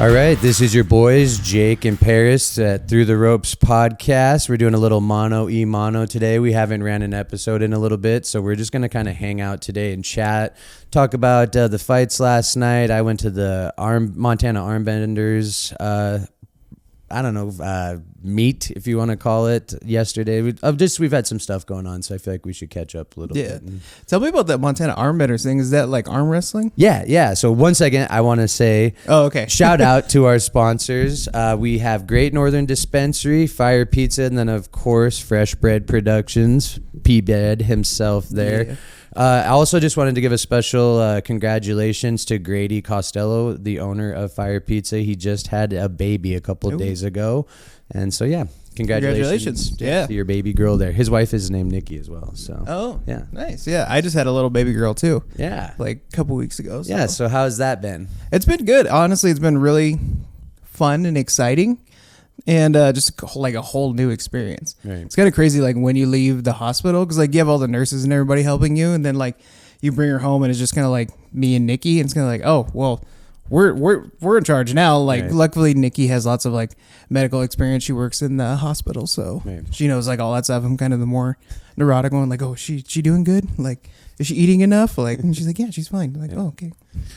All right, this is your boys, Jake and Paris at Through the Ropes podcast. We're doing a little mono today. We haven't ran an episode in a little bit, so we're just going to kind of hang out today and chat, talk about the fights last night. I went to the Montana Armbenders, meet, if you want to call it, yesterday. We've had some stuff going on, so I feel like we should catch up a little bit. Tell me about that Montana Armbenders thing. Is that like arm wrestling? Yeah. So 1 second, I want to say, shout out to our sponsors. We have Great Northern Dispensary, Fire Pizza, and then of course Fresh Bread Productions, P-Bed himself there. Yeah. I also just wanted to give a special congratulations to Grady Costello, the owner of Fire Pizza. He just had a baby a couple of days ago. And so, yeah, congratulations to your baby girl there. His wife is named Nikki as well. So, nice. Yeah, I just had a little baby girl too. Yeah. Like a couple weeks ago. So. Yeah, so how's that been? It's been good. Honestly, it's been really fun and exciting. And just like a whole new experience. Right. It's kind of crazy, like when you leave the hospital, because like you have all the nurses and everybody helping you, and then like you bring her home, and it's just kind of like me and Nikki, and it's kind of like, oh well, we're in charge now. Like luckily, Nikki has lots of like medical experience. She works in the hospital, so she knows like all that stuff. I'm kind of the more neurotic one, like, oh, she doing good? Like, is she eating enough? Like, and she's like, yeah, she's fine. I'm like, oh, okay.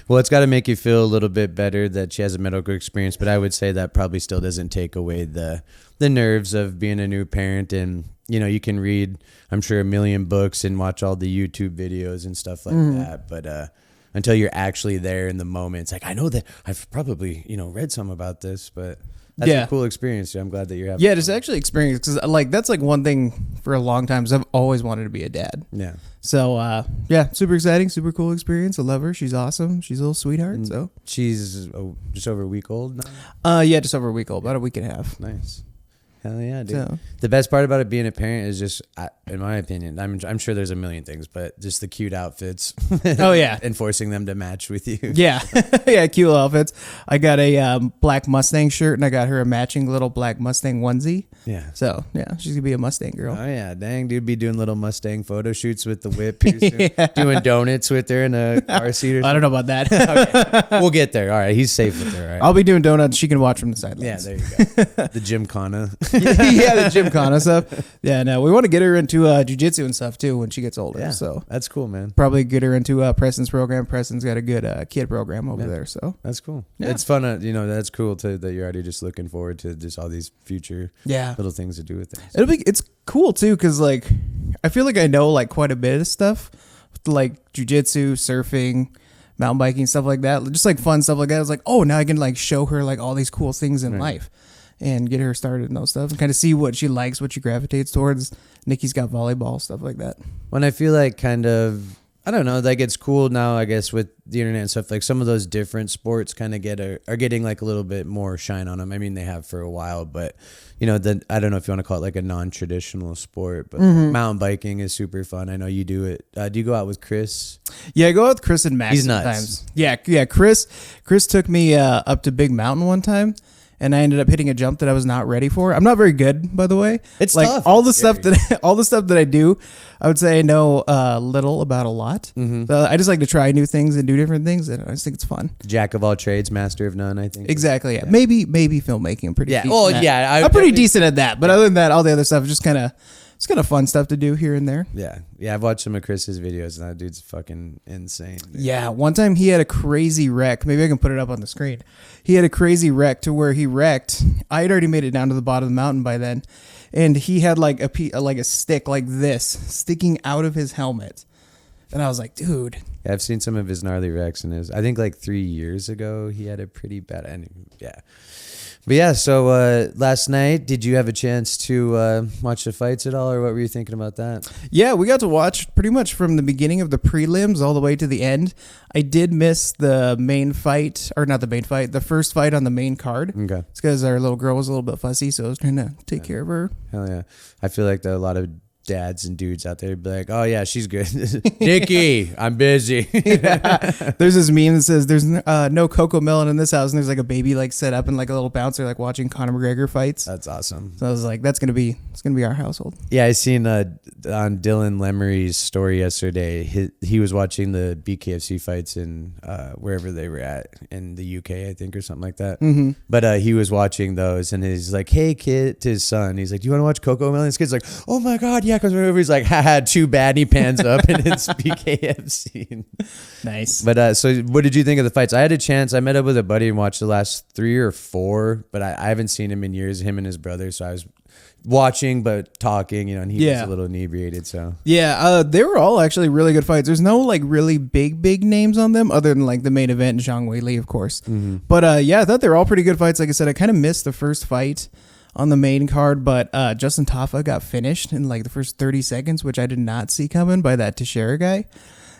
Well, it's got to make you feel a little bit better that she has a medical experience, but I would say that probably still doesn't take away the nerves of being a new parent. And, you know, you can read, I'm sure, a million books and watch all the YouTube videos and stuff like that. But until you're actually there in the moment, it's like, I know that I've probably, read some about this, but that's a cool experience. I'm glad that you're having just actually experience, because like that's like one thing for a long time, because I've always wanted to be a dad. Yeah. So super exciting, super cool experience. I love her. She's awesome. She's a little sweetheart. So she's just over a week old now. Just over a week old, about a week and a half. Nice. Hell yeah, dude. So, the best part about it being a parent is just, in my opinion, I'm sure there's a million things, but just the cute outfits. Oh, yeah. And forcing them to match with you. Yeah. Yeah, cute outfits. I got a black Mustang shirt, and I got her a matching little black Mustang onesie. Yeah. So, yeah, she's going to be a Mustang girl. Oh, yeah. Dang, dude, be doing little Mustang photo shoots with the whip. Doing donuts with her in a car seat or something. I don't know about that. Okay. We'll get there. All right. He's safe with her. All right. I'll be doing donuts. She can watch from the sidelines. Yeah, there you go. The Gymkhana. Yeah, the Gymkhana stuff. Yeah, no, we want to get her into jiu-jitsu and stuff too when she gets older. Yeah, so that's cool, man. Probably get her into Preston's program. Preston's got a good kid program over there, so that's cool. Yeah. It's fun. That's cool too, that you're already just looking forward to just all these future little things to do with things. It's cool too, because like I feel like I know like quite a bit of stuff, like jiu-jitsu, surfing, mountain biking, stuff like that. Just like fun stuff like that. I was like, oh, now I can like show her like all these cool things in life. And get her started in those stuff and kind of see what she likes, what she gravitates towards. Nikki's got volleyball, stuff like that. When I feel like I don't know, like it's cool now, I guess, with the internet and stuff, like some of those different sports kind of are getting like a little bit more shine on them. I mean, they have for a while, but I don't know if you want to call it like a non-traditional sport, but mountain biking is super fun. I know you do it. Do you go out with Chris? Yeah, I go out with Chris and Max. He's nuts. Sometimes. Yeah. Chris took me up to Big Mountain one time. And I ended up hitting a jump that I was not ready for. I'm not very good, by the way. It's like tough. all the stuff that I do, I would say I know little about a lot. So I just like to try new things and do different things, and I just think it's fun. Jack of all trades, master of none. I think exactly. Yeah. Maybe filmmaking. I'm pretty. Yeah. Decent I'm pretty decent at that. But other than that, all the other stuff is just kind of. It's kind of fun stuff to do here and there. Yeah. I've watched some of Chris's videos, and that dude's fucking insane. Dude. Yeah. One time he had a crazy wreck. Maybe I can put it up on the screen. He had a crazy wreck to where he wrecked. I had already made it down to the bottom of the mountain by then, and he had like a stick like this sticking out of his helmet. And I was like, dude. Yeah, I've seen some of his gnarly wrecks, and I think like 3 years ago he had a pretty bad. Yeah. But yeah, so last night, did you have a chance to watch the fights at all, or what were you thinking about that? Yeah, we got to watch pretty much from the beginning of the prelims all the way to the end. I did miss the main fight, or not the main fight, the first fight on the main card. Okay. It's because our little girl was a little bit fussy, so I was trying to take care of her. Hell yeah. I feel like a lot of dads and dudes out there be like, oh yeah, she's good. Nikki, I'm busy. There's this meme that says there's no Coco Melon in this house, and there's like a baby like set up and like a little bouncer like watching Conor McGregor fights. That's awesome. So I was like, it's gonna be our household. Yeah, I seen on Dylan Lemery's story yesterday. He was watching the BKFC fights in wherever they were at in the UK, I think, or something like that. Mm-hmm. But he was watching those, and he's like, "Hey, kid," to his son. He's like, "Do you want to watch Coco Melon?" His kid's like, "Oh my god, yeah!" Comes over. He's like, "Haha, too bad." And he pans up, and it's BKFC. Nice. But so, what did you think of the fights? I had a chance. I met up with a buddy and watched the last 3 or 4, but I haven't seen him in years. Him and his brother. So I was watching but talking, and he was a little inebriated. So they were all actually really good fights. There's no like really big names on them other than like the main event, Zhang Weili, of course. Mm-hmm. But I thought they were all pretty good fights. Like I said, I kind of missed the first fight on the main card, but Justin Tafa got finished in like the first 30 seconds, which I did not see coming by that Teixeira guy.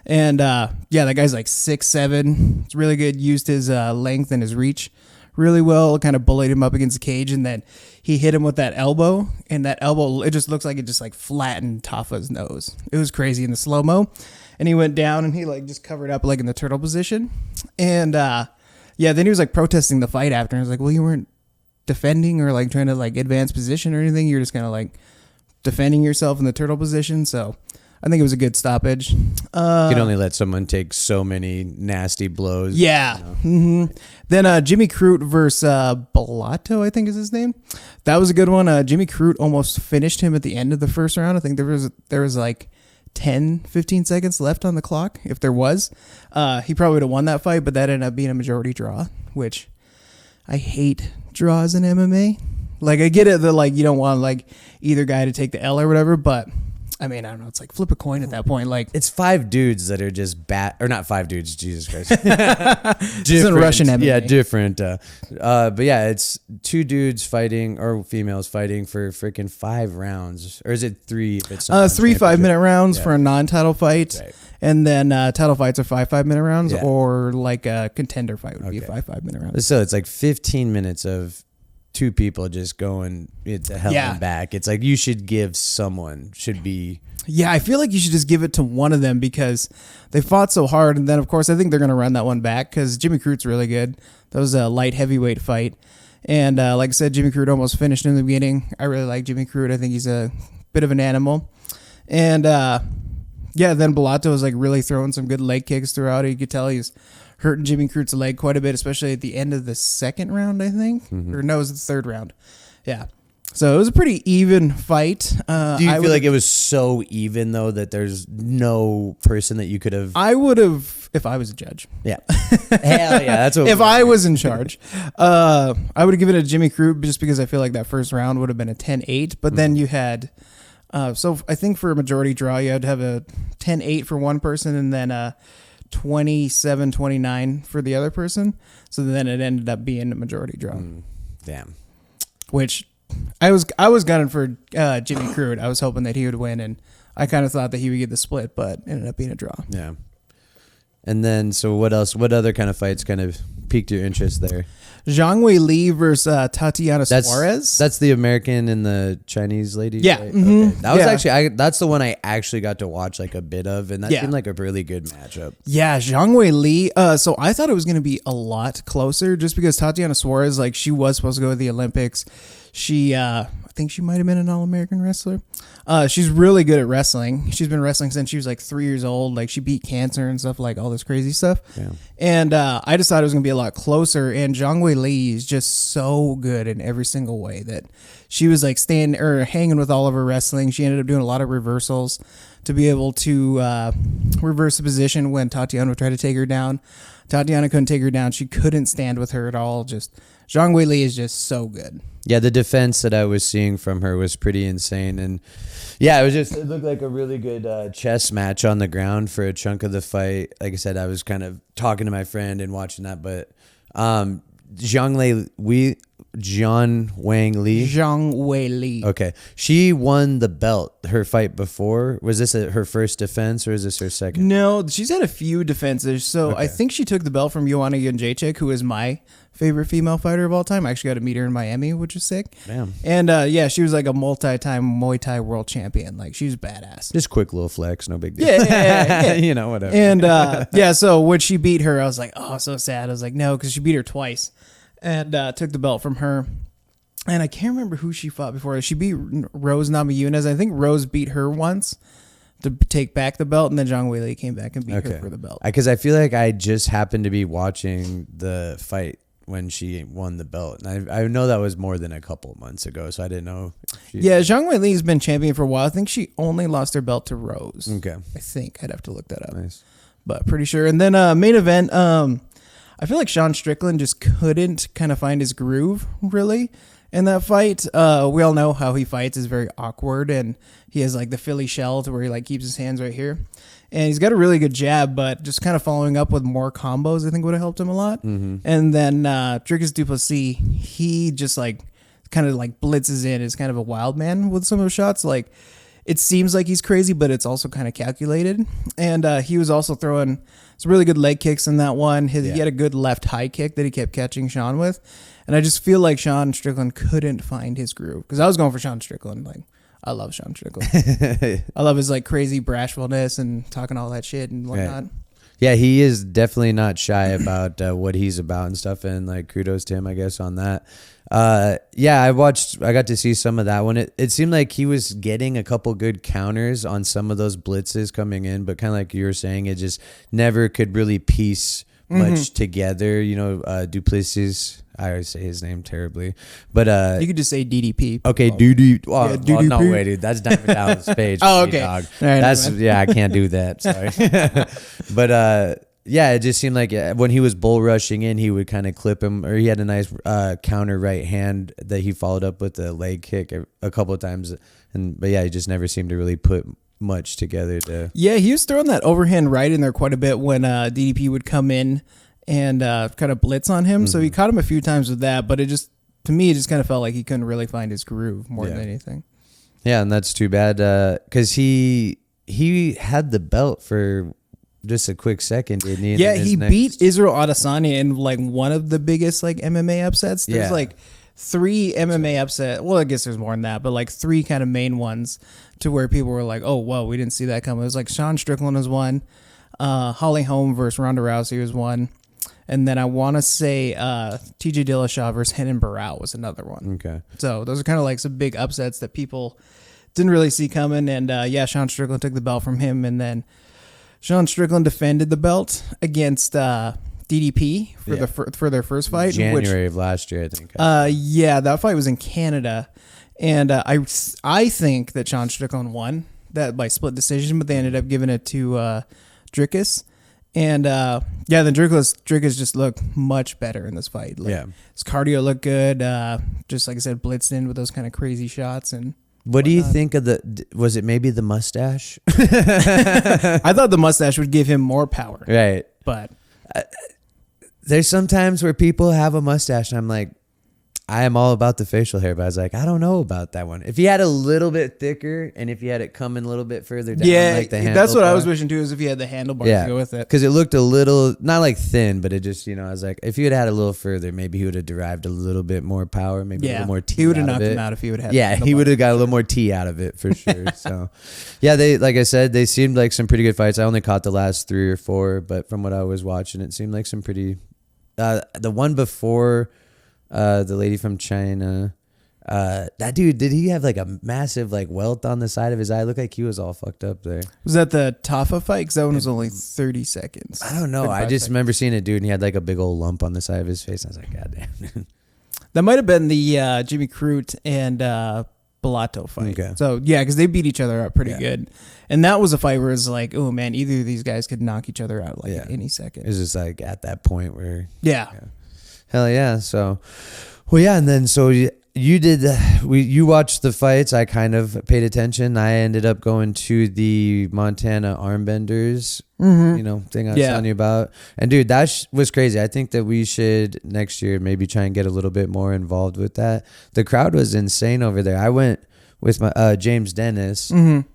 And that guy's like 6'7". It's really good. Used his length and his reach really well, kind of bullied him up against the cage, and then he hit him with that elbow, and that elbow, it just looks like it just like flattened Tafa's nose. It was crazy in the slow-mo, and he went down and he like just covered up like in the turtle position. And then he was like protesting the fight after, and I was like, well, you weren't defending or like trying to like advance position or anything. You're just kind of like defending yourself in the turtle position. So I think it was a good stoppage. You can only let someone take so many nasty blows. Yeah. Mm-hmm. Then Jimmy Crute versus Bellato, I think is his name. That was a good one. Jimmy Crute almost finished him at the end of the first round. I think there was like 10, 15 seconds left on the clock. If there was, he probably would have won that fight, but that ended up being a majority draw, which I hate draws in MMA. Like I get it that like you don't want like either guy to take the L or whatever, but I mean, I don't know. It's like flip a coin at that point. Like it's 5 dudes that are just or not 5 dudes. Jesus Christ. Different Russian MMA. Yeah, different. But yeah, it's 2 dudes fighting or females fighting for freaking 5 rounds, or is it 3? If it's 3 5-minute rounds for a non-title fight, right. And then title fights are 5 5-minute rounds, or like a contender fight would be a 5 5-minute round. So it's like 15 minutes of 2 people just going to hell and back. It's like you should give someone Yeah, I feel like you should just give it to one of them because they fought so hard. And then, of course, I think they're going to run that one back because Jimmy Crute's really good. That was a light heavyweight fight. And like I said, Jimmy Crute almost finished in the beginning. I really like Jimmy Crute. I think he's a bit of an animal. And then Bellato was like really throwing some good leg kicks throughout. You could tell he's hurting Jimmy Crute's leg quite a bit, especially at the end of the second round, I think. Mm-hmm. Or no, it was the third round. Yeah. So it was a pretty even fight. Do you feel like it was so even, though, that there's no person that you could have... I would have, if I was a judge. Yeah. Hell yeah. That's what if I was in charge. I would have given it to Jimmy Crute just because I feel like that first round would have been a 10-8. But then you had... so I think for a majority draw, you had to have a 10-8 for one person and then a 27-29 for the other person. So then it ended up being a majority draw. Damn. Which I was gunning for Jimmy Crute. I was hoping that he would win, and I kind of thought that he would get the split, but it ended up being a draw. Yeah. And then, so what else? What other kind of fights kind of piqued your interest there? Zhang Weili versus Tatiana Suarez. That's the American and the Chinese lady. Yeah, right? Mm-hmm. Okay. That was actually that's the one I actually got to watch like a bit of, and that seemed like a really good matchup. Yeah, Zhang Weili. So I thought it was going to be a lot closer, just because Tatiana Suarez, like she was supposed to go to the Olympics. She, I think she might have been an All-American wrestler. She's really good at wrestling. She's been wrestling since she was like 3 years old. Like she beat cancer and stuff, like all this crazy stuff. Yeah. And I just thought it was going to be a lot closer. And Zhang Weili is just so good in every single way that she was like hanging with all of her wrestling. She ended up doing a lot of reversals to be able to reverse the position when Tatiana would try to take her down. Tatiana couldn't take her down. She couldn't stand with her at all. Just Zhang Weili is just so good. Yeah, the defense that I was seeing from her was pretty insane. And yeah, it looked like a really good chess match on the ground for a chunk of the fight. Like I said, I was kind of talking to my friend and watching that, but Zhang Jian Wang Li. Zhang Wei Li. Okay. She won the belt, her fight before. Was this her first defense or is this her second? No, she's had a few defenses. So I think she took the belt from Joanna Jędrzejczyk, who is my favorite female fighter of all time. I actually got to meet her in Miami, which is sick. Damn. And yeah, she was like a multi-time Muay Thai world champion. Like, she was badass. Just quick little flex, no big deal. Yeah. You know, whatever. And yeah, so when she beat her, I was like, oh, so sad. I was like, no, because she beat her twice. And took the belt from her. And I can't remember who she fought before. She beat Rose Namajunas. I think Rose beat her once to take back the belt, and then Zhang Wei Li came back and beat her for the belt. Because I feel like I just happened to be watching the fight when she won the belt. And I know that was more than a couple months ago, so I didn't know. Yeah, Zhang Wei Li has been champion for a while. I think she only lost her belt to Rose. Okay. I think. I'd have to look that up. Nice. But pretty sure. And then main event, I feel like Sean Strickland just couldn't kind of find his groove, really, in that fight. We all know how he fights is very awkward, and he has like the Philly shell to where he like keeps his hands right here. And he's got a really good jab, but just kind of following up with more combos, I think would have helped him a lot. Mm-hmm. And then Dricus du Plessis, he just like kind of like blitzes in, is kind of a wild man with some of his shots. Like, it seems like he's crazy, but it's also kind of calculated. And he was also throwing some really good leg kicks in that one. He had a good left high kick that he kept catching Sean with. And I just feel like Sean Strickland couldn't find his groove. Because I was going for Sean Strickland. Like, I love Sean Strickland. I love his like crazy brashfulness and talking all that shit and whatnot. Right. Yeah, he is definitely not shy about what he's about and stuff. And like, kudos to him, I guess, on that. Yeah, I got to see some of that one. It seemed like he was getting a couple good counters on some of those blitzes coming in, but kind of like you were saying, it just never could really piece much together. You know, Duplessis, I always say his name terribly, but you could just say DDP. Okay, DDP. Well, no, wait, dude, that's Diamond Dallas Page. Oh, okay. Dog. Right, that's I can't do that. Sorry, but yeah, it just seemed like when he was bull rushing in, he would kind of clip him, or he had a nice counter right hand that he followed up with a leg kick a couple of times, but yeah, he just never seemed to really put much together. Yeah, he was throwing that overhand right in there quite a bit when DDP would come in and kind of blitz on him. Mm-hmm. So he caught him a few times with that, but it just, to me, it just kind of felt like he couldn't really find his groove more than anything. Yeah, and that's too bad because he had the belt for just a quick second, didn't he? Yeah, he beat Israel Adesanya in like one of the biggest like MMA upsets. There's like 3 MMA upset. Well, I guess there's more than that, but like 3 kind of main ones to where people were like, "Oh, whoa, we didn't see that coming." It was like Sean Strickland was one, Holly Holm versus Ronda Rousey was one, and then I want to say TJ Dillashaw versus Renan Barão was another one. Okay, so those are kind of like some big upsets that people didn't really see coming. And yeah, Sean Strickland took the belt from him, and then Sean Strickland defended the belt against DDP for their first fight, January of last year, I think. Yeah, that fight was in Canada, and I think that Sean Strickland won that by split decision, but they ended up giving it to Dricus, and yeah, then Dricus just looked much better in this fight. Like, his cardio looked good. Just like I said, blitzed in with those kind of crazy shots and. What do you think of was it maybe the mustache? I thought the mustache would give him more power. Right. But there's sometimes where people have a mustache and I'm like, I am all about the facial hair, but I was like, I don't know about that one. If he had a little bit thicker and if he had it coming a little bit further down, like the handlebar. That's what I was wishing too, is if he had the handlebar to go with it. Because it looked a little, not like thin, but it just, I was like, if he had a little further, maybe he would have derived a little bit more power, maybe a little more tea. He would have knocked him out if he would have. Yeah, he would have got a little more tea out of it for sure. So, yeah, like I said, they seemed like some pretty good fights. I only caught the last 3 or 4, but from what I was watching, it seemed like some pretty. The one before. The lady from China, that dude, did he have like a massive like welt on the side of his eye? It looked like he was all fucked up there. Was that the Tafa fight? Because that one was only 30 seconds. I don't know. I just remember seeing a dude and he had like a big old lump on the side of his face. I was like, God damn. That might have been the Jimmy Crute and Bellato fight. Okay. So yeah, because they beat each other up pretty good. And that was a fight where it's like, oh man, either of these guys could knock each other out like at any second. It was just like at that point where Yeah. Hell yeah. So, well, yeah. And then, so you You did. You watched the fights. I kind of paid attention. I ended up going to the Montana Armbenders, thing I was telling you about. And dude, that was crazy. I think that we should next year maybe try and get a little bit more involved with that. The crowd was insane over there. I went with my James Dennis, and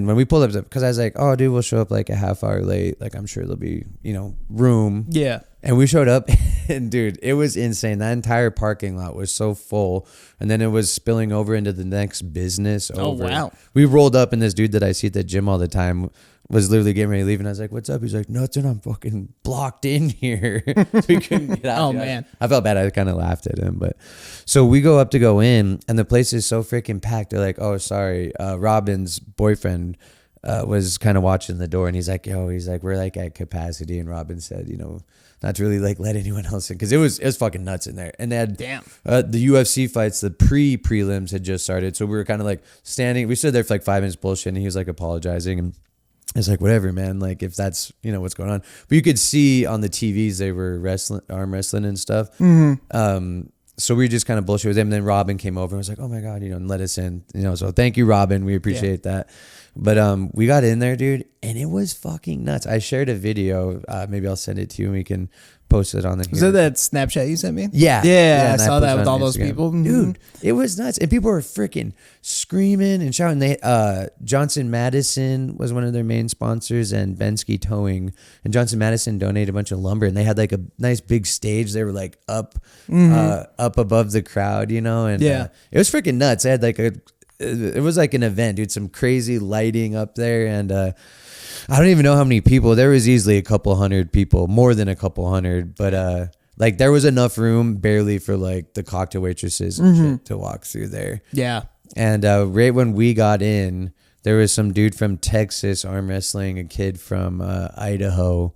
when we pulled up, because I was like, oh, dude, we'll show up like a half hour late. Like I'm sure there'll be room. Yeah. And we showed up, and dude, it was insane. That entire parking lot was so full, and then it was spilling over into the next business over. Oh, wow. We rolled up, and this dude that I see at the gym all the time was literally getting ready to leave, and I was like, what's up? He's like, nothing, I'm fucking blocked in here. So we couldn't get out. Oh, man. I felt bad. I kind of laughed at him. But so we go up to go in, and the place is so freaking packed. They're like, oh, sorry. Robin's boyfriend was kind of watching the door, and he's like, we're like at capacity. And Robin said, not to really like let anyone else in, because it was fucking nuts in there. And they had the UFC fights, the prelims had just started, so we were kind of like standing. We stood there for like 5 minutes bullshitting, and he was like apologizing, and it's like, whatever, man, like if that's what's going on. But you could see on the TVs they were arm wrestling and stuff. So we just kind of bullshit with him. And then Robin came over and was like, oh my God, and let us in, so thank you, Robin. We appreciate that. But we got in there, dude, and it was fucking nuts. I shared a video. Maybe I'll send it to you and we can post it on the. Was that Snapchat you sent me? Yeah. Yeah, I saw that with all those people. Dude, it was nuts. And people were freaking screaming and shouting. They Johnson Madison was one of their main sponsors, and Bensky Towing. And Johnson Madison donated a bunch of lumber, and they had like a nice big stage. They were like up above the crowd, and it was freaking nuts. They had like it was like an event, dude. Some crazy lighting up there, and I don't even know how many people. There was easily a couple hundred people, more than a couple hundred, but like there was enough room barely for like the cocktail waitresses and shit to walk through there. Yeah. And right when we got in, there was some dude from Texas arm wrestling a kid from Idaho,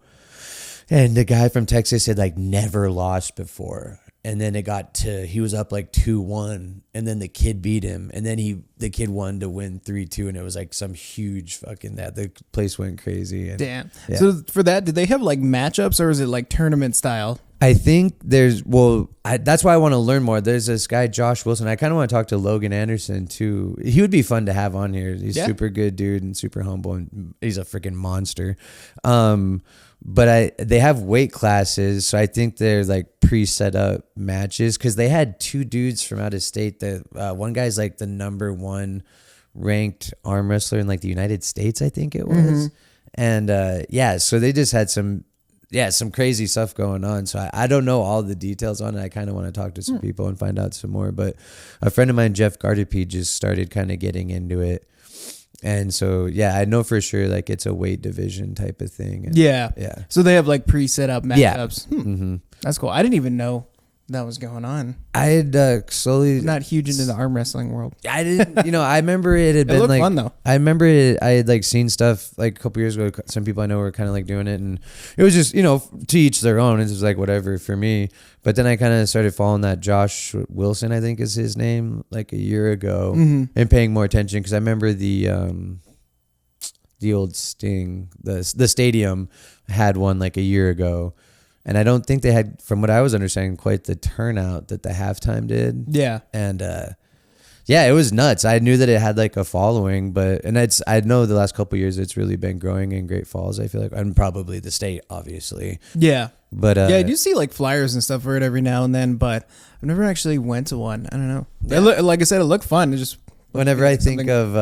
and the guy from Texas had like never lost before. And then he was up like 2-1, and then the kid beat him, and then the kid won to win 3-2, and it was like some huge fucking the place went crazy. And, damn. Yeah. So for that, did they have like matchups, or is it like tournament style? I think that's why I want to learn more. There's this guy, Josh Wilson. I kind of want to talk to Logan Anderson too. He would be fun to have on here. He's super good dude and super humble, and he's a freaking monster. But they have weight classes, so I think they're like pre-set up matches, because they had two dudes from out of state. That one guy's like the number 1 ranked arm wrestler in like the United States, I think it was. And so they just had some crazy stuff going on. So I don't know all the details on it. I kind of want to talk to some people and find out some more. But a friend of mine, Jeff Gardepy, just started kind of getting into it. And so, I know for sure, like, it's a weight division type of thing. And, yeah. So they have, like, pre-set up matchups. Yeah. That's cool. I didn't even know that was going on. I had slowly... Not huge into the arm wrestling world. I didn't, I remember it had been, looked like... fun, though. I remember I had, like, seen stuff, like, a couple years ago. Some people I know were kind of, like, doing it. And it was just, to each their own. It was, like, whatever for me. But then I kind of started following that Josh Wilson, I think is his name, like, a year ago. And paying more attention. Because I remember the old Sting, the stadium had one, like, a year ago. And I don't think they had, from what I was understanding, quite the turnout that the halftime did. Yeah. And it was nuts. I knew that it had like a following, I know the last couple of years it's really been growing in Great Falls, I feel like, and probably the state, obviously. Yeah. But I do see like flyers and stuff for it every now and then, but I've never actually went to one. I don't know. Yeah. Like I said, it looked fun. It just whenever I think of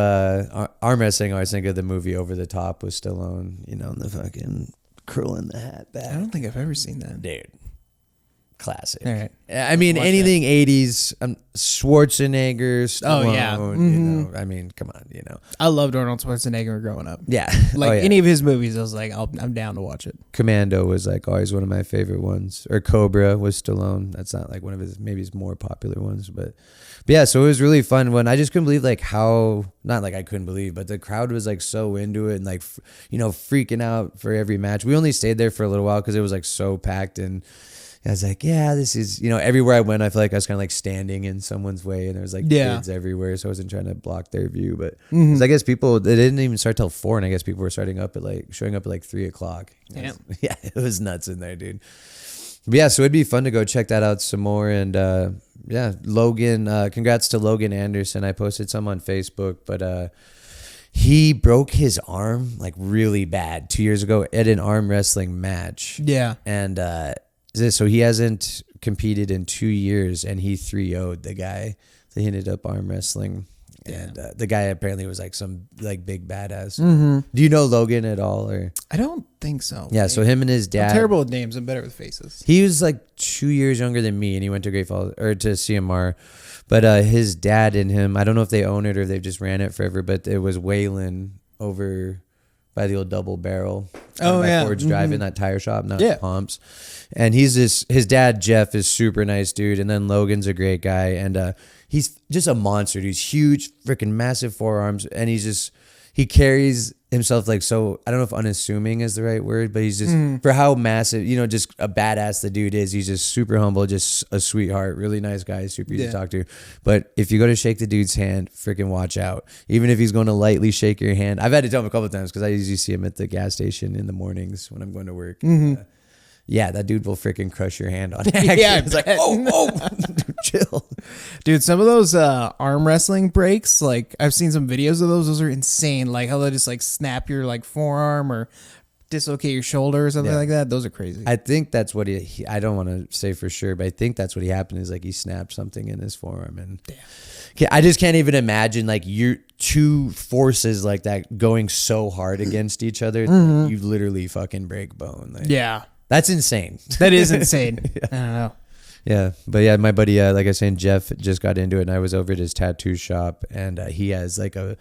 arm wrestling, I always think of the movie Over the Top with Stallone, and the fucking curling the hat back. I don't think I've ever seen that. Dude. Classic. All right. I mean, anything 80s, Schwarzenegger, Stallone, oh, yeah. I mean, come on, I loved Arnold Schwarzenegger growing up. Yeah. Like any of his movies, I was like, I'm down to watch it. Commando was like always one of my favorite ones. Or Cobra was Stallone. That's not like one of maybe his more popular ones. But yeah, so it was really fun when I just couldn't believe like how, not like I couldn't believe, but the crowd was like so into it and like, freaking out for every match. We only stayed there for a little while because it was like so packed, and I was like, yeah, this is, everywhere I went, I feel like I was kind of like standing in someone's way, and there was like kids everywhere, so I wasn't trying to block their view. But 'cause I guess they didn't even start till 4, and I guess people were showing up at like 3:00. Damn. It was nuts in there, dude. But yeah, so it'd be fun to go check that out some more, and yeah, Logan. Congrats to Logan Anderson. I posted some on Facebook, but he broke his arm like really bad 2 years ago at an arm wrestling match. Yeah, and so he hasn't competed in 2 years, and he 3-0'd the guy. They ended up arm wrestling. And the guy apparently was like some like big badass. Mm-hmm. Do you know Logan at all? Or I don't think so. Yeah, so him and his dad. I'm terrible with names. I'm better with faces. He was like 2 years younger than me, and he went to Great Falls or to CMR. But his dad and him, I don't know if they own it or they've just ran it forever. But it was Waylon over by the old Double Barrel. By Ford's Drive in that tire shop, not Pumps. And his dad Jeff is super nice dude, and then Logan's a great guy, and he's just a monster. He's huge, freaking massive forearms, and he carries himself like so. I don't know if unassuming is the right word, but he's just for how massive, just a badass the dude is. He's just super humble, just a sweetheart, really nice guy, super easy to talk to. But if you go to shake the dude's hand, freaking watch out. Even if he's going to lightly shake your hand, I've had to tell him a couple of times because I usually see him at the gas station in the mornings when I'm going to work. Yeah, that dude will freaking crush your hand on action. Yeah, it's like, chill. Dude, some of those arm wrestling breaks, like I've seen some videos of those. Those are insane. Like how they just like snap your like forearm or dislocate your shoulder or something like that. Those are crazy. I think that's what I don't want to say for sure, but I think that's what happened is like he snapped something in his forearm. And I just can't even imagine like you two forces like that going so hard against each other. You literally fucking break bone. Like, yeah. That's insane. That is insane. I don't know. Yeah. But yeah, my buddy, like I was saying, Jeff just got into it, and I was over at his tattoo shop, and he has like a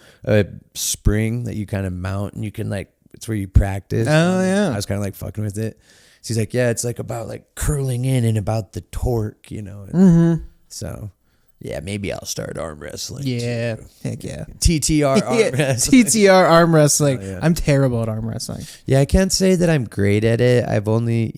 spring that you kind of mount, and you can like, it's where you practice. Oh, yeah. I was kind of like fucking with it. So he's like, yeah, it's like about like curling in and about the torque, So yeah, maybe I'll start arm wrestling. Yeah. Too. Heck yeah. TTR arm wrestling. TTR arm wrestling. Oh, yeah. I'm terrible at arm wrestling. Yeah, I can't say that I'm great at it. I've only,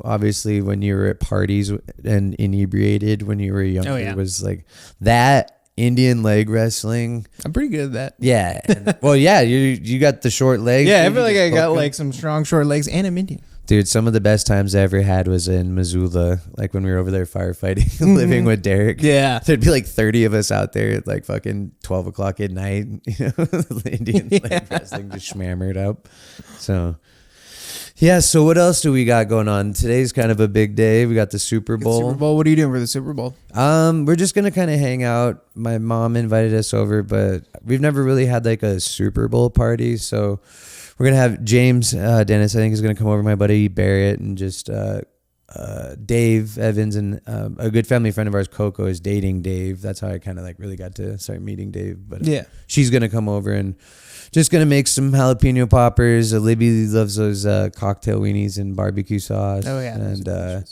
obviously when you were at parties and inebriated when you were younger, it was like that Indian leg wrestling. I'm pretty good at that. Yeah. Well, yeah, you got the short legs. Yeah, I feel like I got like some strong short legs, and I'm Indian. Dude, some of the best times I ever had was in Missoula, like when we were over there firefighting, living with Derek. Yeah. There'd be like 30 of us out there at like fucking 12 o'clock at night, Indian leg wrestling just schmammered up. So, yeah, so what else do we got going on? Today's kind of a big day. We got the Super Bowl. Super Bowl. What are you doing for the Super Bowl? We're just going to kind of hang out. My mom invited us over, but we've never really had like a Super Bowl party, so we're going to have James Dennis, I think, is going to come over, my buddy Barrett, and just Dave Evans, and a good family friend of ours, Coco, is dating Dave. That's how I kind of like really got to start meeting Dave. But she's going to come over and just going to make some jalapeno poppers. Libby loves those cocktail weenies and barbecue sauce. Oh, yeah. And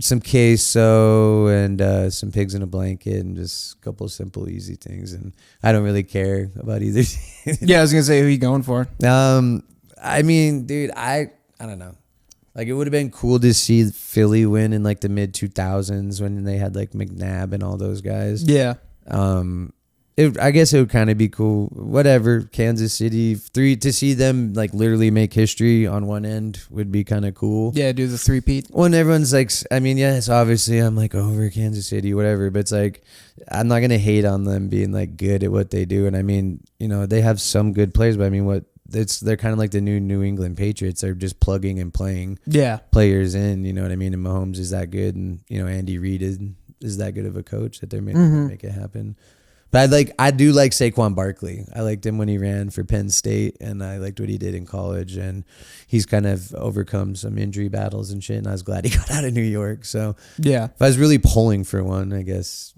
some queso and some pigs in a blanket and just a couple of simple, easy things. And I don't really care about either. Yeah, I was going to say, who are you going for? I mean, dude, I don't know. Like, it would have been cool to see Philly win in like the mid 2000s when they had like McNabb and all those guys. Yeah. I guess it would kind of be cool. Whatever, Kansas City, to see them like literally make history on one end would be kind of cool. Yeah, do the three-peat. When everyone's like, I mean, yes, obviously I'm like over Kansas City, whatever, but it's like, I'm not going to hate on them being like good at what they do. And I mean, they have some good players, but I mean, they're kind of like the New England Patriots. They're just plugging and playing players in, you know what I mean? And Mahomes is that good. And, Andy Reid is that good of a coach that they're making to make it happen. But I do like Saquon Barkley. I liked him when he ran for Penn State, and I liked what he did in college. And he's kind of overcome some injury battles and shit. And I was glad he got out of New York. So yeah, if I was really pulling for one, I guess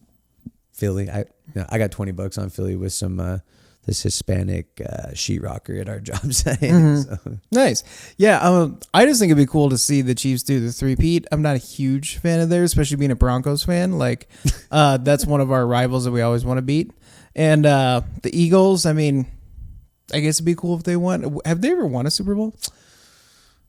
Philly. I got $20 on Philly with some this Hispanic sheetrocker at our job site. So. Nice. Yeah, I just think it'd be cool to see the Chiefs do the three-peat. I'm not a huge fan of theirs, especially being a Broncos fan. Like, that's one of our rivals that we always want to beat. And the Eagles, I mean, I guess it'd be cool if they won. Have they ever won a Super Bowl?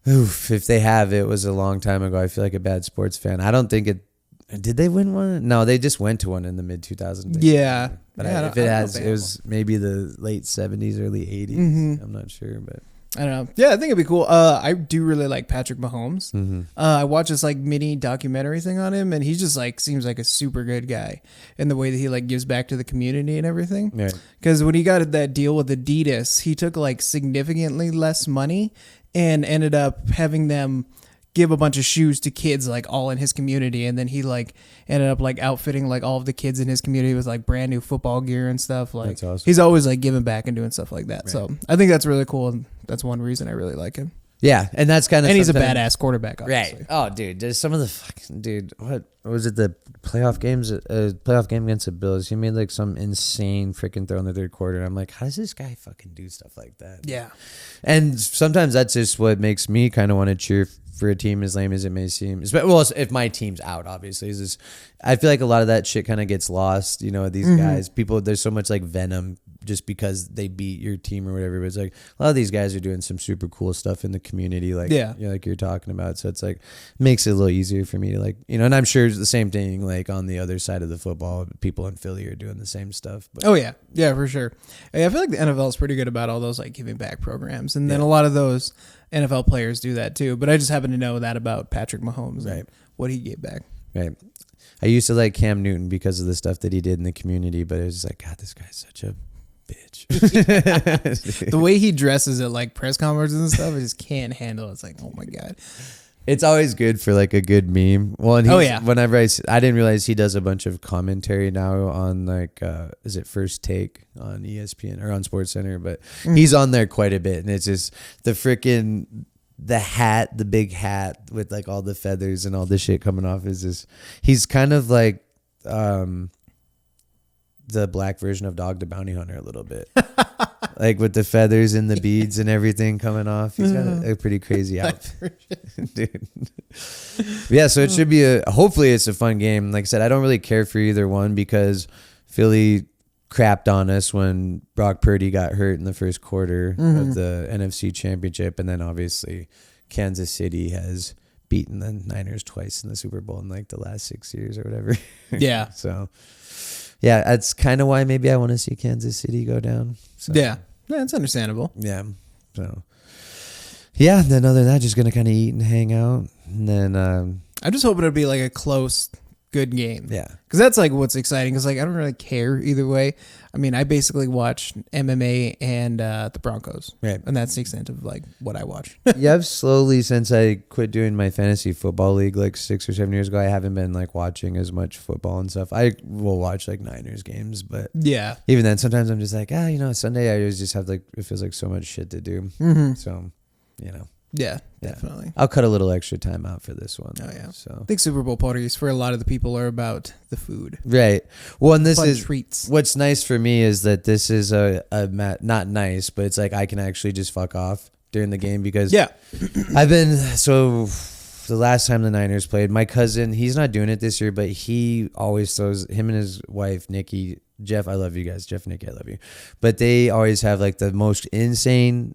Oof, if they have, it was a long time ago. I feel like a bad sports fan. I don't think it. Did they win one? No, they just went to one in the mid 2000s. Yeah. But if it has, it was maybe the late 70s, early 80s. I'm not sure, but I don't know. Yeah, I think it'd be cool. I do really like Patrick Mahomes. Mm-hmm. I watched this like mini documentary thing on him, and he just like seems like a super good guy in the way that he like gives back to the community and everything. Because when he got that deal with Adidas, he took like significantly less money and ended up having them give a bunch of shoes to kids like all in his community, and then he like ended up like outfitting like all of the kids in his community with like brand new football gear and stuff. Like that's awesome. He's always like giving back and doing stuff like that. Right. So I think that's really cool, and that's one reason I really like him. Yeah, and that's kind of, and he's a badass quarterback, obviously. Right? Oh, dude, there's some of the fucking dude. What was it? The playoff games, playoff game against the Bills. He made like some insane freaking throw in the third quarter. And I'm like, how does this guy fucking do stuff like that? Yeah, and sometimes that's just what makes me kind of want to cheer for a team, as lame as it may seem. Well, if my team's out, obviously, is I feel like a lot of that shit kind of gets lost. You know, these guys, people. There's so much like venom just because they beat your team or whatever. But it's like a lot of these guys are doing some super cool stuff in the community, like like you're talking about. So it's like makes it a little easier for me to like, you know. And I'm sure it's the same thing like on the other side of the football. People in Philly are doing the same stuff. But. Oh yeah, for sure. I feel like the NFL is pretty good about all those like giving back programs, and then a lot of those NFL players do that too. But I just happen to know that about Patrick Mahomes and what he gave back. Right. I used to like Cam Newton because of the stuff that he did in the community, but it was just like, God, this guy's such a bitch. The way he dresses at like press conferences and stuff, I just can't handle it. It's like, oh my God. It's always good for like a good meme. Well, and whenever I didn't realize he does a bunch of commentary now on like, is it First Take on ESPN or on SportsCenter? But he's on there quite a bit, and it's just the big hat with like all the feathers and all the shit coming off is just, he's kind of like the black version of Dog the Bounty Hunter a little bit. Like with the feathers and the beads and everything coming off. He's got a pretty crazy outfit. Dude. Yeah, so it should be hopefully it's a fun game. Like I said, I don't really care for either one because Philly crapped on us when Brock Purdy got hurt in the first quarter of the NFC Championship. And then obviously Kansas City has beaten the Niners twice in the Super Bowl in like the last 6 years or whatever. Yeah. So, yeah, that's kind of why maybe I want to see Kansas City go down. So. Yeah, it's understandable. Yeah. So, yeah, then other than that, just going to kind of eat and hang out. And then I'm just hoping it'll be like a close, good game. Yeah. Because that's like what's exciting. Because like I don't really care either way. I mean, I basically watch MMA and the Broncos. Right. And that's the extent of like what I watch. Yeah, I've slowly, since I quit doing my fantasy football league like 6 or 7 years ago, I haven't been like watching as much football and stuff. I will watch like Niners games, but yeah, even then, sometimes I'm just like, Sunday I always just have like, it feels like so much shit to do. So, you know. Yeah, definitely. I'll cut a little extra time out for this one. Oh yeah. So I think Super Bowl parties for a lot of the people are about the food. Right. Well, and this fun is treats. What's nice for me is that this is not nice, but it's like I can actually just fuck off during the game because I've been the last time the Niners played, my cousin, he's not doing it this year, but he always throws him and his wife Nikki. Jeff, I love you guys. Jeff and Nikki, I love you. But they always have like the most insane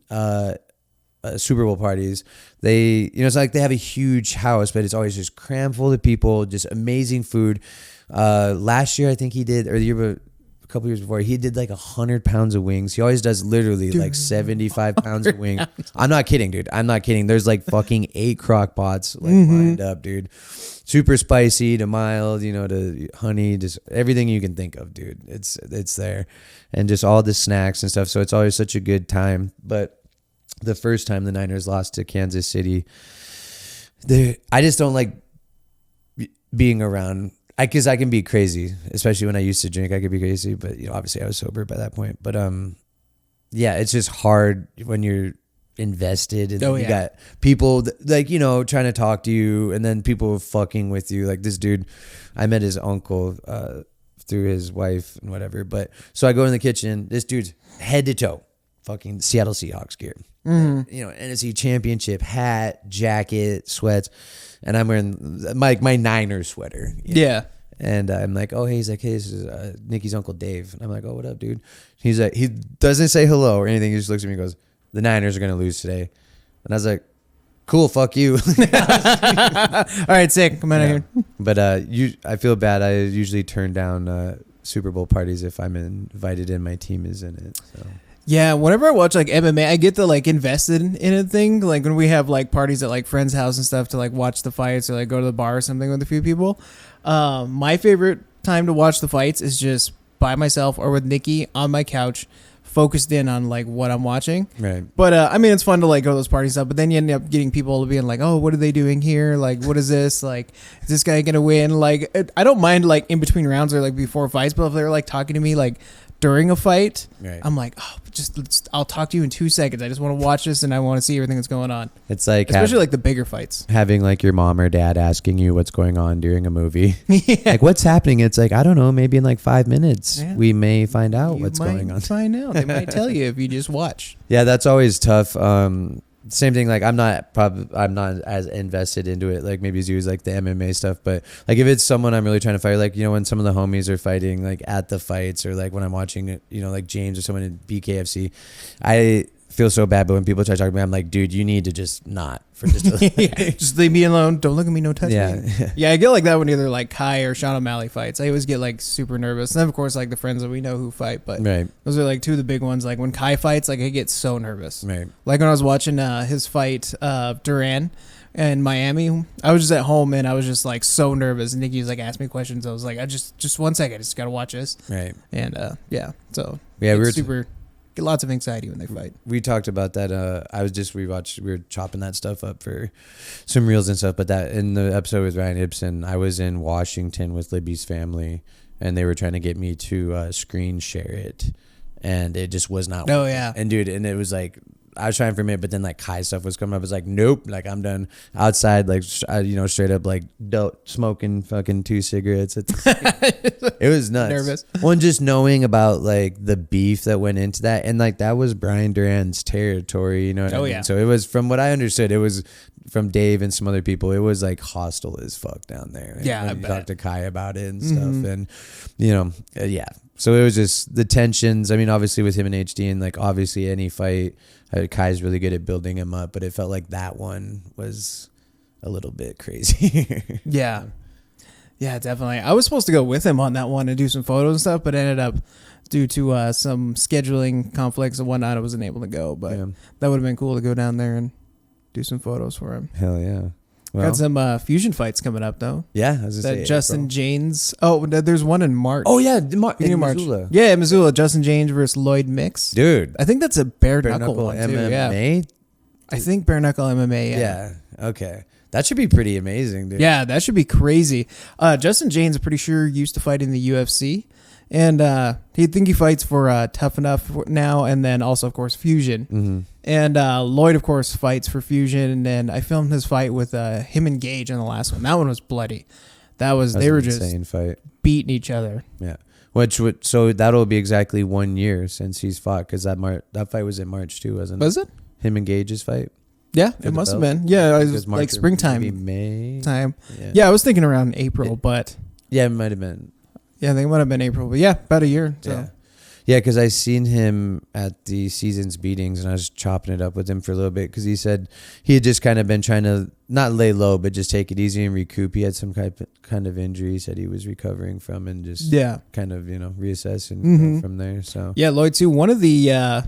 Super Bowl parties. They, it's like they have a huge house, but it's always just crammed full of people, just amazing food. Last year, I think he did, or the year, a couple years before, he did like 100 pounds of wings. He always does literally like 75 pounds of wings. I'm not kidding, dude. I'm not kidding. There's like fucking 8 crock pots like lined up, dude. Super spicy to mild, to honey, just everything you can think of, dude. It's there. And just all the snacks and stuff. So it's always such a good time. But the first time the Niners lost to Kansas City, I just don't like being around. Because I can be crazy, especially when I used to drink. I could be crazy, but obviously I was sober by that point. But yeah, it's just hard when you're invested and you got people like trying to talk to you, and then people fucking with you. Like this dude, I met his uncle through his wife and whatever. But so I go in the kitchen. This dude's head to toe, fucking Seattle Seahawks gear. NFC Championship hat, jacket, sweats, and I'm wearing my Niners sweater. Yeah. And I'm like, oh, hey, he's like, hey, this is Nikki's Uncle Dave. And I'm like, oh, what up, dude? He's like, he doesn't say hello or anything. He just looks at me and goes, the Niners are going to lose today. And I was like, cool, fuck you. All right, sick. Come out of here. But I feel bad. I usually turn down Super Bowl parties if I'm invited and my team is in it. So. Yeah, whenever I watch like MMA, I get to like invested in a thing. Like when we have like parties at like friends' house and stuff to like watch the fights or like go to the bar or something with a few people. My favorite time to watch the fights is just by myself or with Nikki on my couch, focused in on like what I'm watching. Right. But I mean, it's fun to like go to those parties and stuff. But then you end up getting people being like, "Oh, what are they doing here? Like, what is this? Like, is this guy gonna win?" Like, I don't mind like in between rounds or like before fights, but if they're like talking to me like during a fight, right. I'm like, oh, I'll talk to you in 2 seconds. I just want to watch this and I want to see everything that's going on. It's like especially like the bigger fights. Having like your mom or dad asking you what's going on during a movie. Yeah. Like what's happening? It's like, I don't know, maybe in like 5 minutes we may find out what's going on. Find out. They might tell you if you just watch. Yeah, that's always tough. Same thing, like I'm not as invested into it like maybe as you, like the MMA stuff, but like if it's someone I'm really trying to fight, like, you know, when some of the homies are fighting like at the fights, or like when I'm watching it, you know, like James or someone in BKFC, I feel so bad, but when people try to talk to me, I'm like, dude, you need to just not for just just leave me alone, don't look at me, no touch me. Yeah, I get like that when either like Kai or Sean O'Malley fights. I always get like super nervous. And then of course like the friends that we know who fight, but right. Those are like two of the big ones. Like when Kai fights, like I get so nervous. Right. Like when I was watching his fight Duran in Miami, I was just at home and I was just like so nervous. And Nikki was like asking me questions. I was like, I just 1 second, I just gotta watch this. Right. And so yeah, we get lots of anxiety when they fight. We talked about that. We were chopping that stuff up for some reels and stuff, but that in the episode with Ryan Ibsen, I was in Washington with Libby's family and they were trying to get me to screen share it, and it just was not. Oh yeah. And dude, and it was like, I was trying for a minute, but then like Kai stuff was coming up. I was like, nope, like I'm done outside, like, you know, straight up like smoking fucking 2 cigarettes. It was nuts. Nervous. One, just knowing about like the beef that went into that, and like that was Brian Duran's territory, you know what I mean? Yeah. So it was, from what I understood, it was from Dave and some other people, it was like hostile as fuck down there. Yeah, I talked to Kai about it and stuff, and you know, yeah. So it was just the tensions. I mean, obviously with him and HD, and like obviously any fight, Kai's really good at building him up, but it felt like that one was a little bit crazy. Yeah, definitely. I was supposed to go with him on that one and do some photos and stuff, but ended up due to some scheduling conflicts and whatnot, I wasn't able to go. But that would have been cool to go down there and do some photos for him. Hell yeah. Well, got some fusion fights coming up though. Yeah, I was that say, Justin April. James. Oh, there's one in March. Oh yeah, in March. Missoula. Yeah, Missoula. Justin James versus Lloyd Mix. Dude, I think that's a bare knuckle one MMA. too. Yeah. I think bare knuckle MMA. Yeah. Okay. That should be pretty amazing, dude. Yeah, that should be crazy. Justin James, I'm pretty sure, used to fight in the UFC. And he fights for Tough Enough now, and then also, of course, Fusion. Mm-hmm. And Lloyd, of course, fights for Fusion. And then I filmed his fight with him and Gage on the last one. That one was bloody. They were just fight. beating each other. Yeah. So that'll be exactly 1 year since he's fought, because that fight was in March too, wasn't it? Was it? Him and Gage's fight. Yeah, it must have been. Yeah, it was March like springtime. Maybe May time. Yeah, I was thinking around April, but yeah, it might have been. Yeah, I think it might have been April, but yeah, about a year. So. Yeah, because I seen him at the season's beatings, and I was chopping it up with him for a little bit, because he said he had just kind of been trying to not lay low, but just take it easy and recoup. He had some kind of injury he said he was recovering from, and just kind of, you know, reassess and go from there. So yeah, Lloyd too, one of the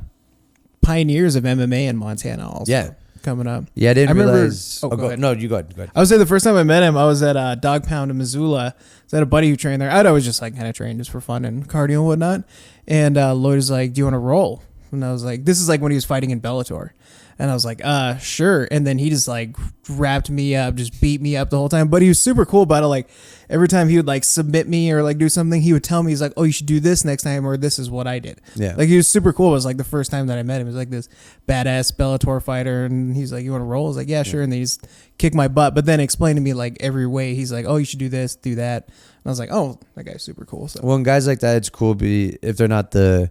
pioneers of MMA in Montana also. Yeah. Coming up. Yeah, I didn't realize. Go ahead. No, you go ahead. I would say the first time I met him, I was at Dog Pound in Missoula. I had a buddy who trained there. I'd always just like kind of train just for fun and cardio and whatnot. And Lloyd was like, "Do you want to roll?" And I was like, "This is like when he was fighting in Bellator." And I was like, sure. And then he just like wrapped me up, just beat me up the whole time. But he was super cool about it. Like every time he would like submit me or like do something, he would tell me, he's like, "Oh, you should do this next time," or "This is what I did." Yeah. Like he was super cool. It was like the first time that I met him. He was like this badass Bellator fighter. And he's like, "You want to roll?" I was like, "Yeah, sure." And then he just kicked my butt, but then explained to me like every way. He's like, "Oh, you should do this, do that." And I was like, "Oh, that guy's super cool." So. Well, and guys like that, it's cool if they're not the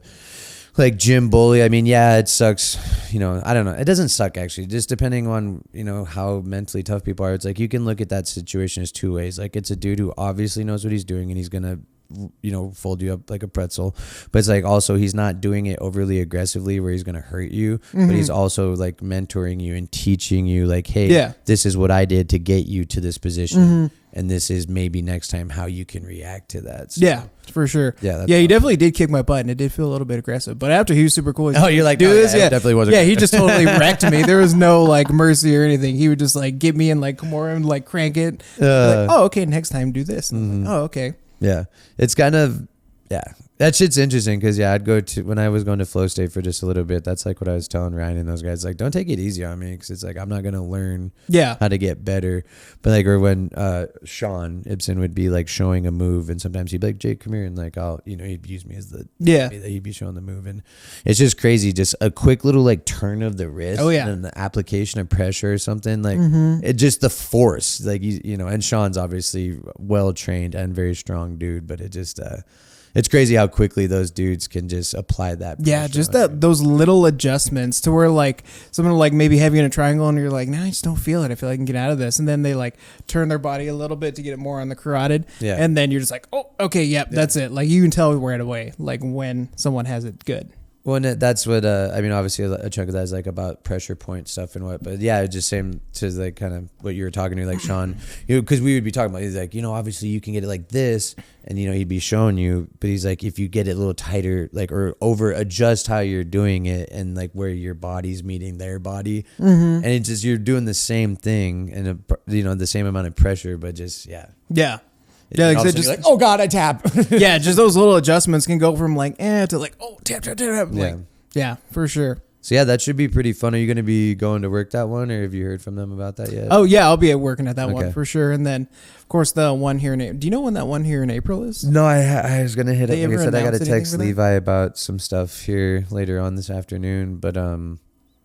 like gym bully. I mean, yeah, it sucks. You know, I don't know. It doesn't suck actually. Just depending on, you know, how mentally tough people are. It's like you can look at that situation as two ways. Like it's a dude who obviously knows what he's doing and he's gonna fold you up like a pretzel. But it's like also he's not doing it overly aggressively where he's going to hurt you, but he's also like mentoring you and teaching you like, hey, this is what I did to get you to this position. And this is maybe next time how you can react to that. So, yeah, for sure. Yeah, he definitely did kick my butt, and it did feel a little bit aggressive. But after he was super cool. You're like, do this? Yeah, it definitely wasn't. Yeah, he just totally wrecked me. There was no like mercy or anything. He would just like get me and like come over and like crank it. Like, oh, okay, next time do this. Like, oh, okay. Yeah, it's kind of that shit's interesting because I'd go to when I was going to Flow State for just a little bit. That's like what I was telling Ryan and those guys. Like, don't take it easy on me because it's like I'm not gonna learn how to get better. But like, or when Sean Ibsen would be like showing a move, and sometimes he'd be like, Jake, come here, and like he'd use me as the he'd be showing the move, and it's just crazy. Just a quick little like turn of the wrist, and the application of pressure or something like it just the force, like and Sean's obviously well trained and very strong dude, but it just it's crazy how quickly those dudes can just apply that. Yeah, just those little adjustments to where like someone like maybe have you in a triangle and you're like, no, I just don't feel it. I feel like I can get out of this. And then they like turn their body a little bit to get it more on the carotid. Yeah. And then you're just like, oh, okay, that's it. Like you can tell right away, like when someone has it good. Well, and that's what I mean. Obviously, a chunk of that is like about pressure point stuff and what. But yeah, just same to like kind of what you were talking to, like Sean. Because we would be talking about. He's like, obviously you can get it like this, and he'd be showing you. But he's like, if you get it a little tighter, like or over adjust how you're doing it, and like where your body's meeting their body, and it's just you're doing the same thing and the same amount of pressure, but just Yeah, like just like, oh god, I tap. Yeah, just those little adjustments can go from like to like, oh, tap. Like, yeah, for sure. So yeah, that should be pretty fun. Are you going to be going to work that one, or have you heard from them about that yet? Oh yeah, I'll be working at that one for sure. And then of course the one here in April. Do you know when that one here in April is? No, I was going to hit it. Like I said, I got to text Levi about some stuff here later on this afternoon, but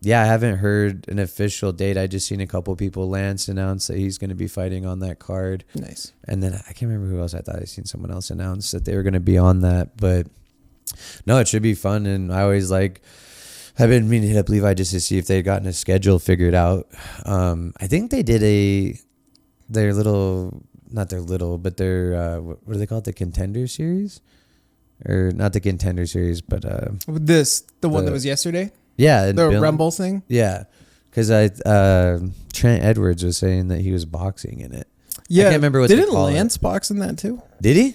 yeah, I haven't heard an official date. I just seen a couple people. Lance announced that he's going to be fighting on that card. Nice. And then I can't remember who else. I thought I seen someone else announce that they were going to be on that. But no, it should be fun. And I always I've been meaning to hit up Levi just to see if they'd gotten a schedule figured out. I think they did their what do they call it? The Contender Series? Or not the Contender Series, but the one that was yesterday? Yeah. The Rumble thing? Yeah. Because Trent Edwards was saying that he was boxing in it. Yeah. I can't remember what Didn't Lance box in that too? Did he?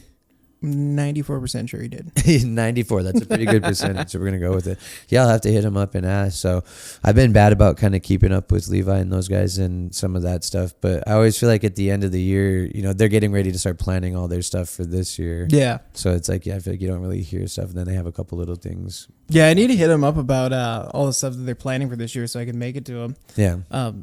94% sure he did. 94. That's a pretty good percentage. So we're going to go with it. Yeah, I'll have to hit him up and ask. So I've been bad about kind of keeping up with Levi and those guys and some of that stuff. But I always feel like at the end of the year, they're getting ready to start planning all their stuff for this year. Yeah. So it's like, I feel like you don't really hear stuff. And then they have a couple little things. Yeah, I need to hit him up about all the stuff that they're planning for this year so I can make it to him. Yeah.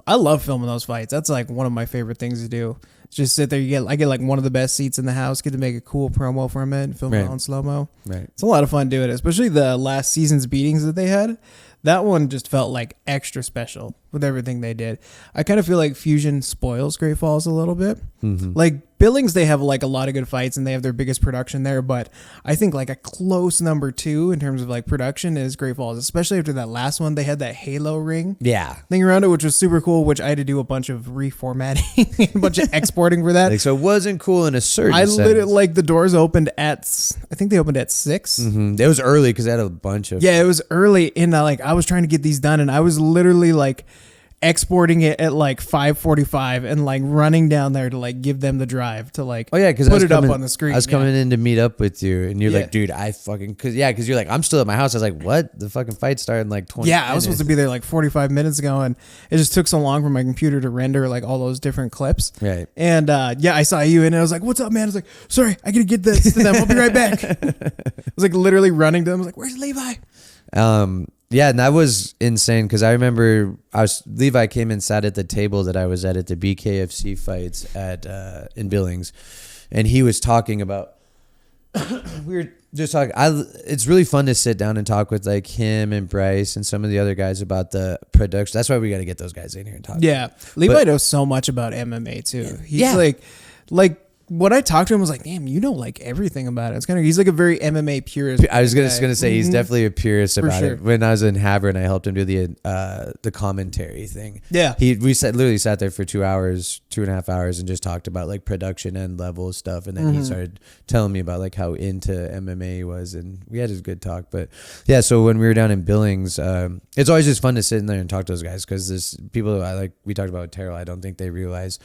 I love filming those fights. That's like one of my favorite things to do. Just sit there. I get like one of the best seats in the house. Get to make a cool promo from it and film it on slow mo. Right. It's a lot of fun doing it, especially the last season's beatings that they had. That one just felt like extra special with everything they did. I kind of feel like Fusion spoils Great Falls a little bit. Mm-hmm. Like Billings, they have like a lot of good fights and they have their biggest production there. But I think like a close number 2 in terms of like production is Great Falls, especially after that last one. They had that Halo ring thing around it, which was super cool, which I had to do a bunch of reformatting, a bunch of exporting for that. Like, so it wasn't cool in a certain sense. Literally, like the doors opened I think they opened at 6. Mm-hmm. It was early because they had a bunch of. Yeah, it was early. And I was trying to get these done and I was literally like exporting it at like 5:45 and like running down there to like give them the drive to like put it up on the screen. I was coming in to meet up with you and you're like, dude, because you're like, I'm still at my house. I was like, what? The fucking fight started in like 20 minutes. I was supposed to be there like 45 minutes ago and it just took so long for my computer to render like all those different clips. Right. And I saw you and I was like, what's up, man? I was like, sorry, I gotta get this to them. I'll be right back. I was like literally running to them. I was like, where's Levi? Yeah, and that was insane because I remember Levi came and sat at the table that I was at the BKFC fights in Billings, and he was talking about. We were just talking. It's really fun to sit down and talk with like him and Bryce and some of the other guys about the production. That's why we got to get those guys in here and talk. Yeah, Levi knows so much about MMA too. He's like what I talked to him was like, damn, you know like everything about it. It's kind of, he's like a very MMA purist. I was gonna say he's definitely a purist about it. When I was in Havre, I helped him do the commentary thing. Yeah, we literally sat there for 2.5 hours, and just talked about like production and level stuff. And then he started telling me about like how into MMA he was, and we had a good talk. But yeah, so when we were down in Billings, it's always just fun to sit in there and talk to those guys, because this people we talked about with Terrell, I don't think they realize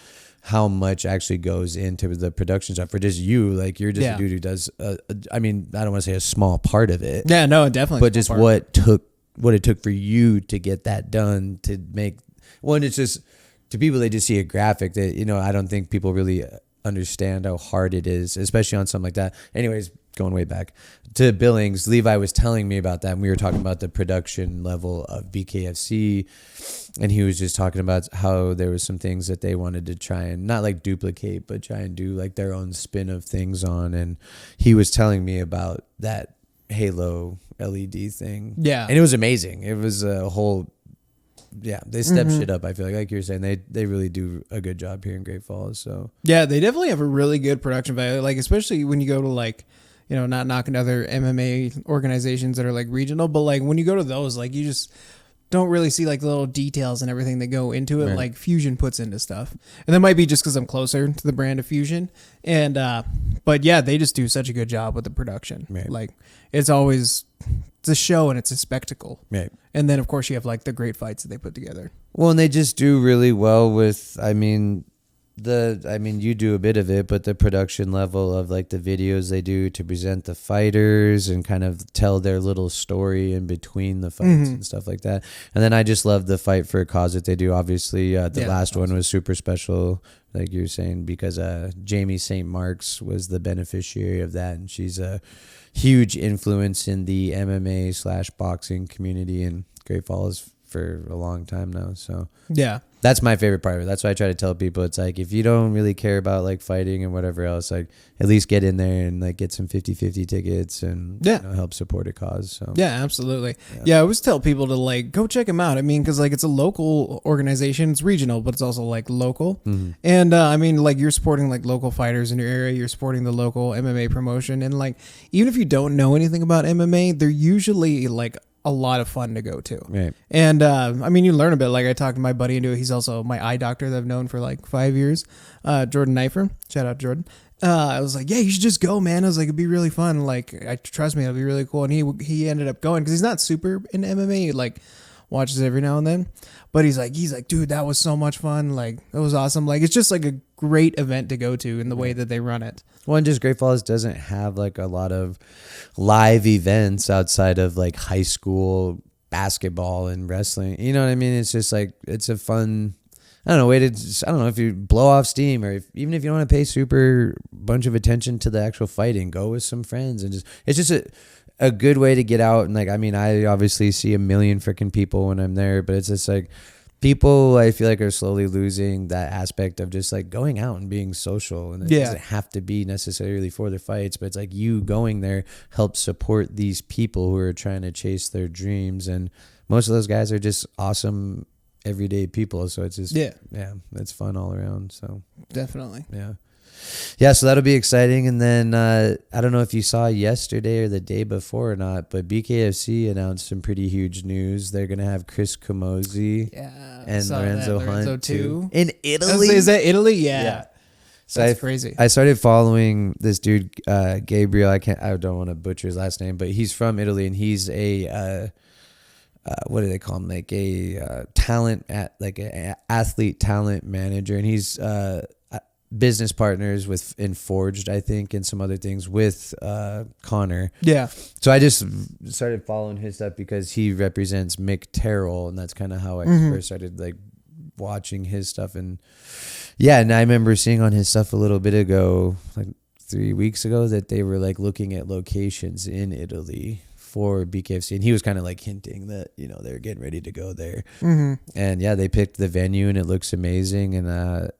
how much actually goes into the production stuff for just you. Like, you're just a dude who does, I mean, I don't want to say a small part of it. Yeah, no, definitely. But just what it took for you to get that done, to make, well, and it's just, to people, they just see a graphic that, you know, I don't think people really understand how hard it is, especially on something like that. Anyways, going way back to Billings, Levi was telling me about that, and we were talking about the production level of BKFC, and he was just talking about how there was some things that they wanted to try and not like duplicate, but try and do like their own spin of things on. And he was telling me about that Halo LED thing. Yeah. And it was amazing. It was a whole, they step shit up. I feel like you're saying, they really do a good job here in Great Falls. So yeah, they definitely have a really good production value. Like, especially when you go to like, you know, not knocking other MMA organizations that are like regional, but like when you go to those, like you just don't really see like the little details and everything that go into it, like Fusion puts into stuff. And that might be just because I'm closer to the brand of Fusion. And but yeah, they just do such a good job with the production. Right. Like, it's a show and it's a spectacle. Right. And then of course you have like the great fights that they put together. Well, and they just do really well with, you do a bit of it, but the production level of like the videos they do to present the fighters and kind of tell their little story in between the fights and stuff like that. And then I just love the Fight for a Cause that they do. Obviously, the last one was super special, like you were saying, because Jamie St. Mark's was the beneficiary of that, and she's a huge influence in the MMA/boxing community in Great Falls for a long time now. So yeah, that's my favorite part of it. That's why I try to tell people, it's like, if you don't really care about like fighting and whatever else, like at least get in there and like get some 50-50 tickets and help support a cause. So yeah, absolutely. Yeah, I always tell people to like go check them out. I mean, because like it's a local organization, it's regional, but it's also like local. And I mean, like you're supporting like local fighters in your area, you're supporting the local MMA promotion, and like even if you don't know anything about MMA, they're usually like a lot of fun to go to. Right. And I mean, you learn a bit. Like, I talked to my buddy into it. He's also my eye doctor that I've known for like 5 years, Jordan Knifer. Shout out Jordan. I was like, yeah, you should just go, man. I was like, it'd be really fun. Like, trust me, it'll be really cool. And he ended up going because he's not super into MMA. He like watches it every now and then, but he's like, dude, that was so much fun. Like, it was awesome. Like, it's just like a great event to go to in the way that they run it. Well, and just Great Falls doesn't have like a lot of live events outside of like high school basketball and wrestling. You know what I mean? It's just like, it's a fun, I don't know, way to just, I don't know, if you blow off steam, or even if you don't want to pay super bunch of attention to the actual fighting, go with some friends and just, it's just a good way to get out. And like, I mean, I obviously see a million freaking people when I'm there, but it's just like, people, I feel like, are slowly losing that aspect of just like going out and being social. And it doesn't have to be necessarily for the fights, but it's like you going there helps support these people who are trying to chase their dreams. And most of those guys are just awesome everyday people. So it's just, it's fun all around. So definitely. Yeah, so that'll be exciting. And then I don't know if you saw yesterday or the day before or not, but BKFC announced some pretty huge news. They're going to have Chris Camozzi and Lorenzo Hunt too. In Italy? Is that Italy? Yeah. So that's crazy. I started following this dude, Gabriel. I don't want to butcher his last name, but he's from Italy, and he's a what do they call him? Like a athlete talent manager, and he's business partners in Forged, I think, and some other things with Connor. Yeah. So I just started following his stuff because he represents Mick Terrell, and that's kind of how I first started like watching his stuff. And and I remember seeing on his stuff a little bit ago, like 3 weeks ago, that they were like looking at locations in Italy for BKFC, and he was kind of like hinting that, you know, they're getting ready to go there. And they picked the venue, and it looks amazing. And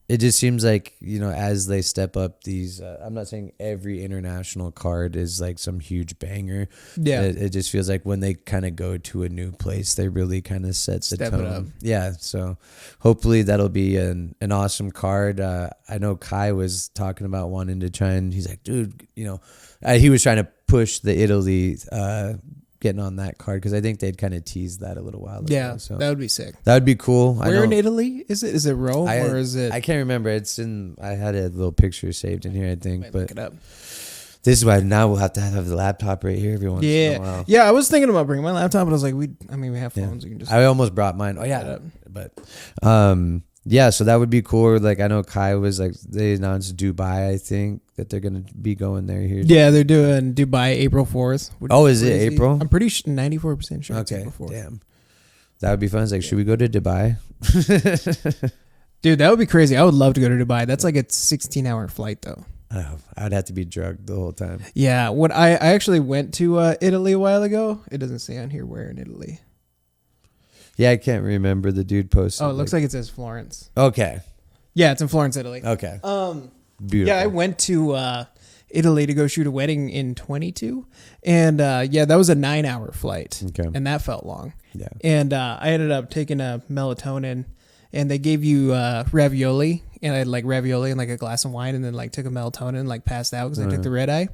it just seems like, as they step up these, I'm not saying every international card is like some huge banger. Yeah. It just feels like when they kind of go to a new place, they really kind of set the tone. It up. Yeah. So hopefully that'll be an awesome card. I know Kai was talking about wanting to try, and he's like, dude, he was trying to push the Italy, getting on that card, because I think they'd kind of teased that a little while ago. Yeah, so that would be sick. That would be cool. Where in Italy is it? Is it Rome or is it? I can't remember. It's in. I had a little picture saved in here, I think. But look it up. This is why now we'll have to have the laptop right here every once in a while. Yeah, I was thinking about bringing my laptop, but I was like, we have phones. We can just. I almost brought mine. Oh yeah, but yeah. So that would be cool. Like I know Kai was like, they announced Dubai. I think that they're gonna be going there here. Yeah, they're doing Dubai April 4th. Oh, is it April? I'm pretty 94% sure. Okay, it's April 4th. Damn. That would be fun. It's like, should we go to Dubai? Dude, that would be crazy. I would love to go to Dubai. That's like a 16-hour flight though. Oh, I'd have to be drugged the whole time. Yeah, when I actually went to Italy a while ago. It doesn't say on here where in Italy. Yeah, I can't remember. The dude posted. Oh, it looks like it says Florence. Okay. Yeah, it's in Florence, Italy. Okay. Beautiful. Yeah, I went to Italy to go shoot a wedding in 22, and that was a 9-hour flight. Okay. And that felt long. Yeah. And I ended up taking a melatonin, and they gave you ravioli, and I had like ravioli and like a glass of wine, and then like took a melatonin and like passed out because I took the red eye.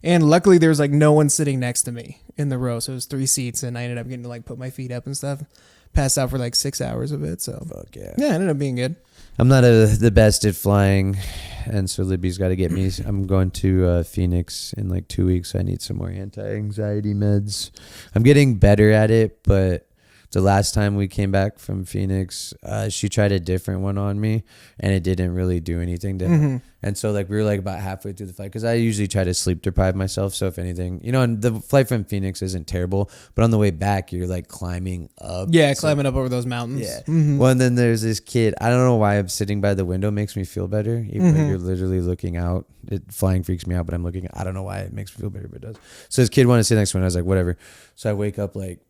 And luckily there was like no one sitting next to me in the row, so it was 3 seats, and I ended up getting to like put my feet up and stuff. Passed out for like 6 hours of it. So fuck yeah. Yeah, it ended up being good. I'm not the best at flying, and so Libby's got to get me. I'm going to Phoenix in like 2 weeks. So I need some more anti-anxiety meds. I'm getting better at it, but the last time we came back from Phoenix, she tried a different one on me, and it didn't really do anything to her. And so like we were like about halfway through the flight, because I usually try to sleep deprive myself. So if anything, and the flight from Phoenix isn't terrible, but on the way back you're like climbing up. Yeah, climbing up over those mountains. Yeah. Well, and then there's this kid. I don't know why I'm sitting by the window makes me feel better, even though you're literally looking out. Flying freaks me out, but I'm looking. I don't know why it makes me feel better, but it does. So this kid wanted to sit next to me, and I was like, whatever. So I wake up like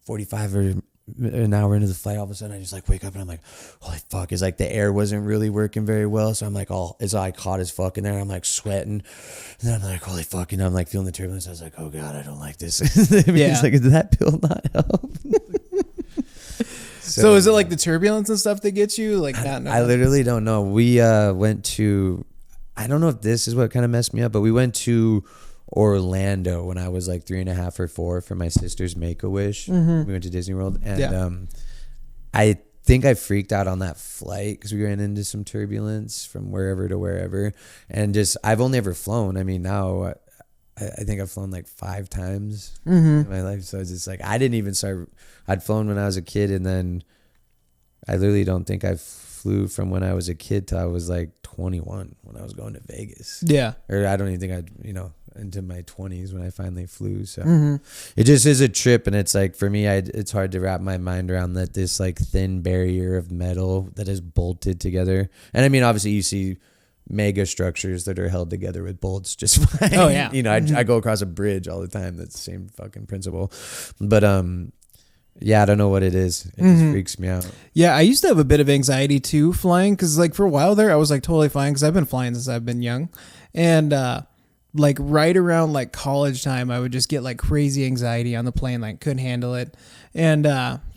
45 or an hour into the flight, all of a sudden I just like wake up and I'm like, holy fuck, it's like the air wasn't really working very well, so I'm like it's all hot as fuck in there. I'm like sweating, and then I'm like, holy fuck, and I'm like feeling the turbulence. I was like, oh god, I don't like this. It's like, did that pill not help? So is it like the turbulence and stuff that gets you like that? I literally don't know. We went to, I don't know if this is what kind of messed me up, but we went to Orlando when I was like 3.5 or 4 for my sister's Make-A-Wish. We went to Disney World, and I think I freaked out on that flight because we ran into some turbulence from wherever to wherever, and just I've only ever flown. I mean, now I think I've flown like 5 times in my life, so it's just like I didn't even start. I'd flown when I was a kid, and then I literally don't think I flew from when I was a kid till I was like 21 when I was going to Vegas. Yeah, or I don't even think into my 20s when I finally flew. So it just is a trip, and it's like for me it's hard to wrap my mind around that this like thin barrier of metal that is bolted together. And I mean, obviously you see mega structures that are held together with bolts just fine. Oh yeah. I go across a bridge all the time. That's the same fucking principle. But yeah, I don't know what it is. It just freaks me out. Yeah, I used to have a bit of anxiety too flying, because like for a while there I was like totally fine, because I've been flying since I've been young, and like right around like college time, I would just get like crazy anxiety on the plane, like couldn't handle it. And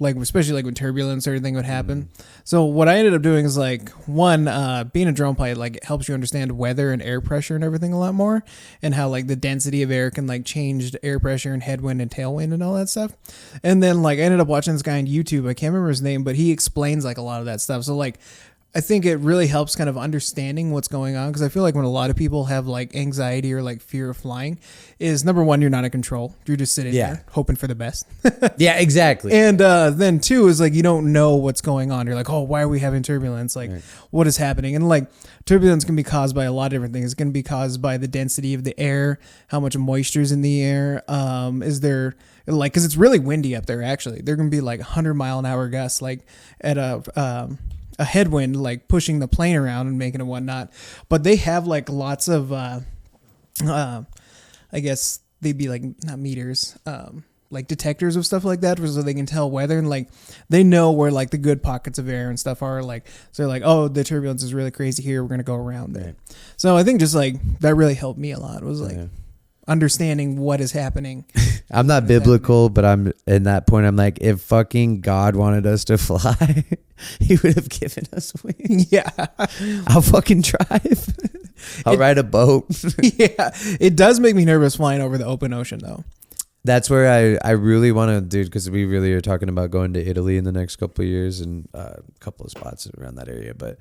like especially like when turbulence or anything would happen. So what I ended up doing is like one, being a drone pilot like helps you understand weather and air pressure and everything a lot more, and how like the density of air can like change air pressure and headwind and tailwind and all that stuff. And then like I ended up watching this guy on YouTube. I can't remember his name, but he explains like a lot of that stuff. So like I think it really helps kind of understanding what's going on, because I feel like when a lot of people have like anxiety or like fear of flying is, number one, you're not in control. You're just sitting there hoping for the best. Yeah, exactly. And then 2 is like you don't know what's going on. You're like, oh, why are we having turbulence? Like, what is happening? And like turbulence can be caused by a lot of different things. It can be caused by the density of the air, how much moisture is in the air. Is there like, because it's really windy up there actually. There can be like 100-mile-an-hour gusts like at a headwind, like pushing the plane around and making it whatnot. But they have like lots of, I guess they'd be like not meters, like detectors of stuff like that, so they can tell weather, and like they know where like the good pockets of air and stuff are. Like, so they're like, oh, the turbulence is really crazy here, we're gonna go around it. Right. So I think just like that really helped me a lot. It was like understanding what is happening. I'm not biblical, but I'm in that point. I'm like, if fucking God wanted us to fly, he would have given us wings. Yeah. I'll fucking drive. I'll ride a boat. Yeah. It does make me nervous flying over the open ocean though. That's where I really want to do, because we really are talking about going to Italy in the next couple of years, and a couple of spots around that area. But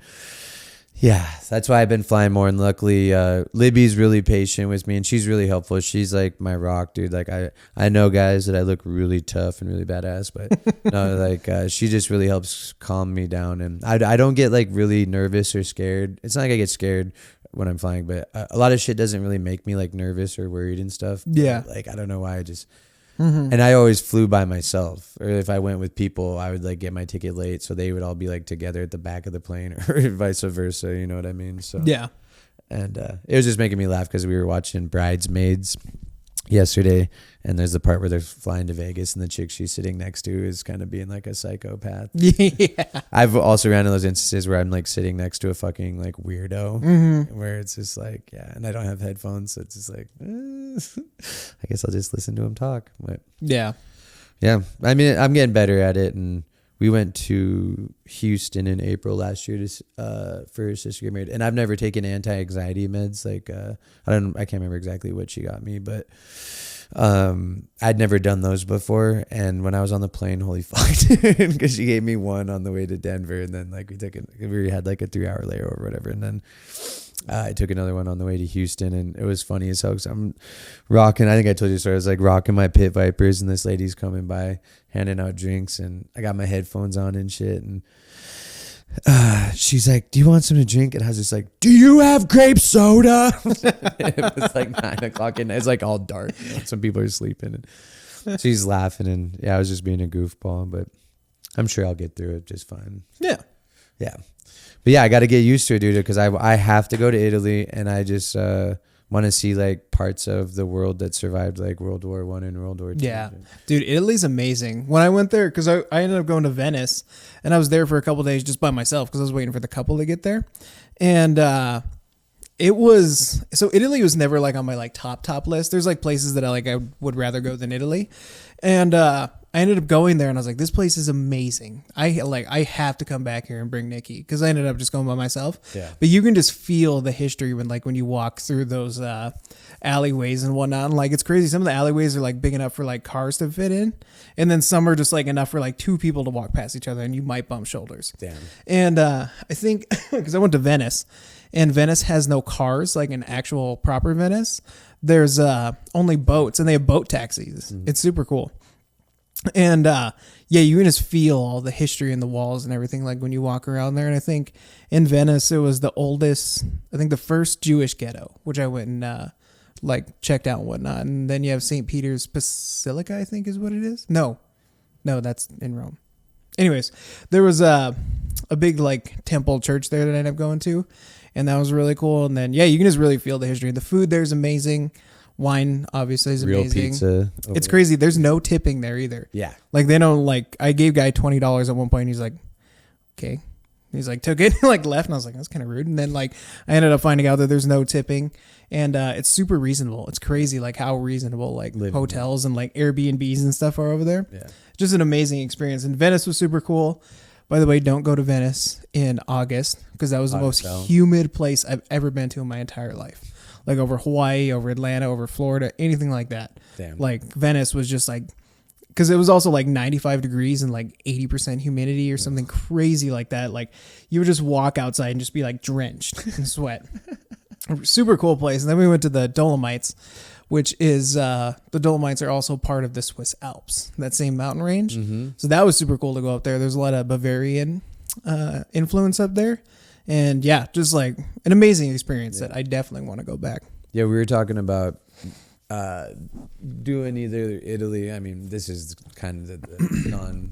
yeah, that's why I've been flying more. And luckily, Libby's really patient with me, and she's really helpful. She's like my rock, dude. Like I know, guys, that I look really tough and really badass, but no, like she just really helps calm me down. And I don't get like really nervous or scared. It's not like I get scared when I'm flying, but a lot of shit doesn't really make me like nervous or worried and stuff. Yeah. But, like, I don't know why. I just, and I always flew by myself, or if I went with people, I would like get my ticket late, so they would all be like together at the back of the plane, or vice versa. You know what I mean? So yeah. And it was just making me laugh because we were watching Bridesmaids yesterday, and there's the part where they're flying to Vegas, and the chick she's sitting next to is kind of being like a psychopath. Yeah. I've also ran into those instances where I'm like sitting next to a fucking like weirdo, where it's just like, yeah, and I don't have headphones, so it's just like, I guess I'll just listen to him talk. But yeah, I mean, I'm getting better at it. And we went to Houston in April last year to for her sister to get married, and I've never taken anti-anxiety meds. Like I can't remember exactly what she got me, but I'd never done those before. And when I was on the plane, holy fuck, because she gave me one on the way to Denver, and then like we had like a 3-hour layover or whatever, and then I took another one on the way to Houston, and it was funny as hell because I'm rocking. I think I told you the story. I was like rocking my Pit Vipers, and this lady's coming by handing out drinks, and I got my headphones on and shit. And she's like, "Do you want something to drink?" And I was just like, "Do you have grape soda?" It was like 9:00, and it's like all dark. You know? Some people are sleeping, and she's laughing, and yeah, I was just being a goofball, but I'm sure I'll get through it just fine. Yeah. But yeah, I got to get used to it, dude, because I have to go to Italy, and I just want to see like parts of the world that survived like World War I and World War II. Yeah, dude, Italy's amazing. When I went there, because I ended up going to Venice, and I was there for a couple of days just by myself because I was waiting for the couple to get there, and Italy was never like on my like top list. There's like places that I would rather go than Italy, and I ended up going there, and I was like, this place is amazing. I have to come back here and bring Nikki, because I ended up just going by myself. Yeah. But you can just feel the history when you walk through those alleyways and whatnot. And like, it's crazy. Some of the alleyways are like big enough for like cars to fit in, and then some are just like enough for like two people to walk past each other, and you might bump shoulders. Damn. And I think because I went to Venice, and Venice has no cars, like an actual proper Venice. There's only boats, and they have boat taxis. Mm-hmm. It's super cool. And you can just feel all the history in the walls and everything like when you walk around there. And I think in Venice it was the first Jewish ghetto, which I went and checked out and whatnot. And then you have St. Peter's Basilica, I think is what it is. No, that's in Rome. Anyways, there was a big like temple church there that I ended up going to, and that was really cool. And then you can just really feel the history. The food there's amazing. Wine obviously is real amazing. Pizza. It's crazy. There's no tipping there either. Yeah. Like they don't like. I gave guy $20 at one point. And he's like, okay. He's like took it like left, and I was like, that's kind of rude. And then like I ended up finding out that there's no tipping, and it's super reasonable. It's crazy like how reasonable like hotels and like Airbnbs and stuff are over there. Yeah. Just an amazing experience. And Venice was super cool. By the way, don't go to Venice in August, because that was the most humid place I've ever been to in my entire life. Like over Hawaii, over Atlanta, over Florida, anything like that. Damn. Like Venice was just like, because it was also like 95 degrees and like 80% humidity or something crazy like that. Like you would just walk outside and just be like drenched in sweat. Super cool place. And then we went to the Dolomites, which is the Dolomites are also part of the Swiss Alps, that same mountain range. Mm-hmm. So that was super cool to go up there. There's a lot of Bavarian influence up there. And just like an amazing experience that I definitely want to go back. Yeah, we were talking about doing either Italy. I mean, this is kind of the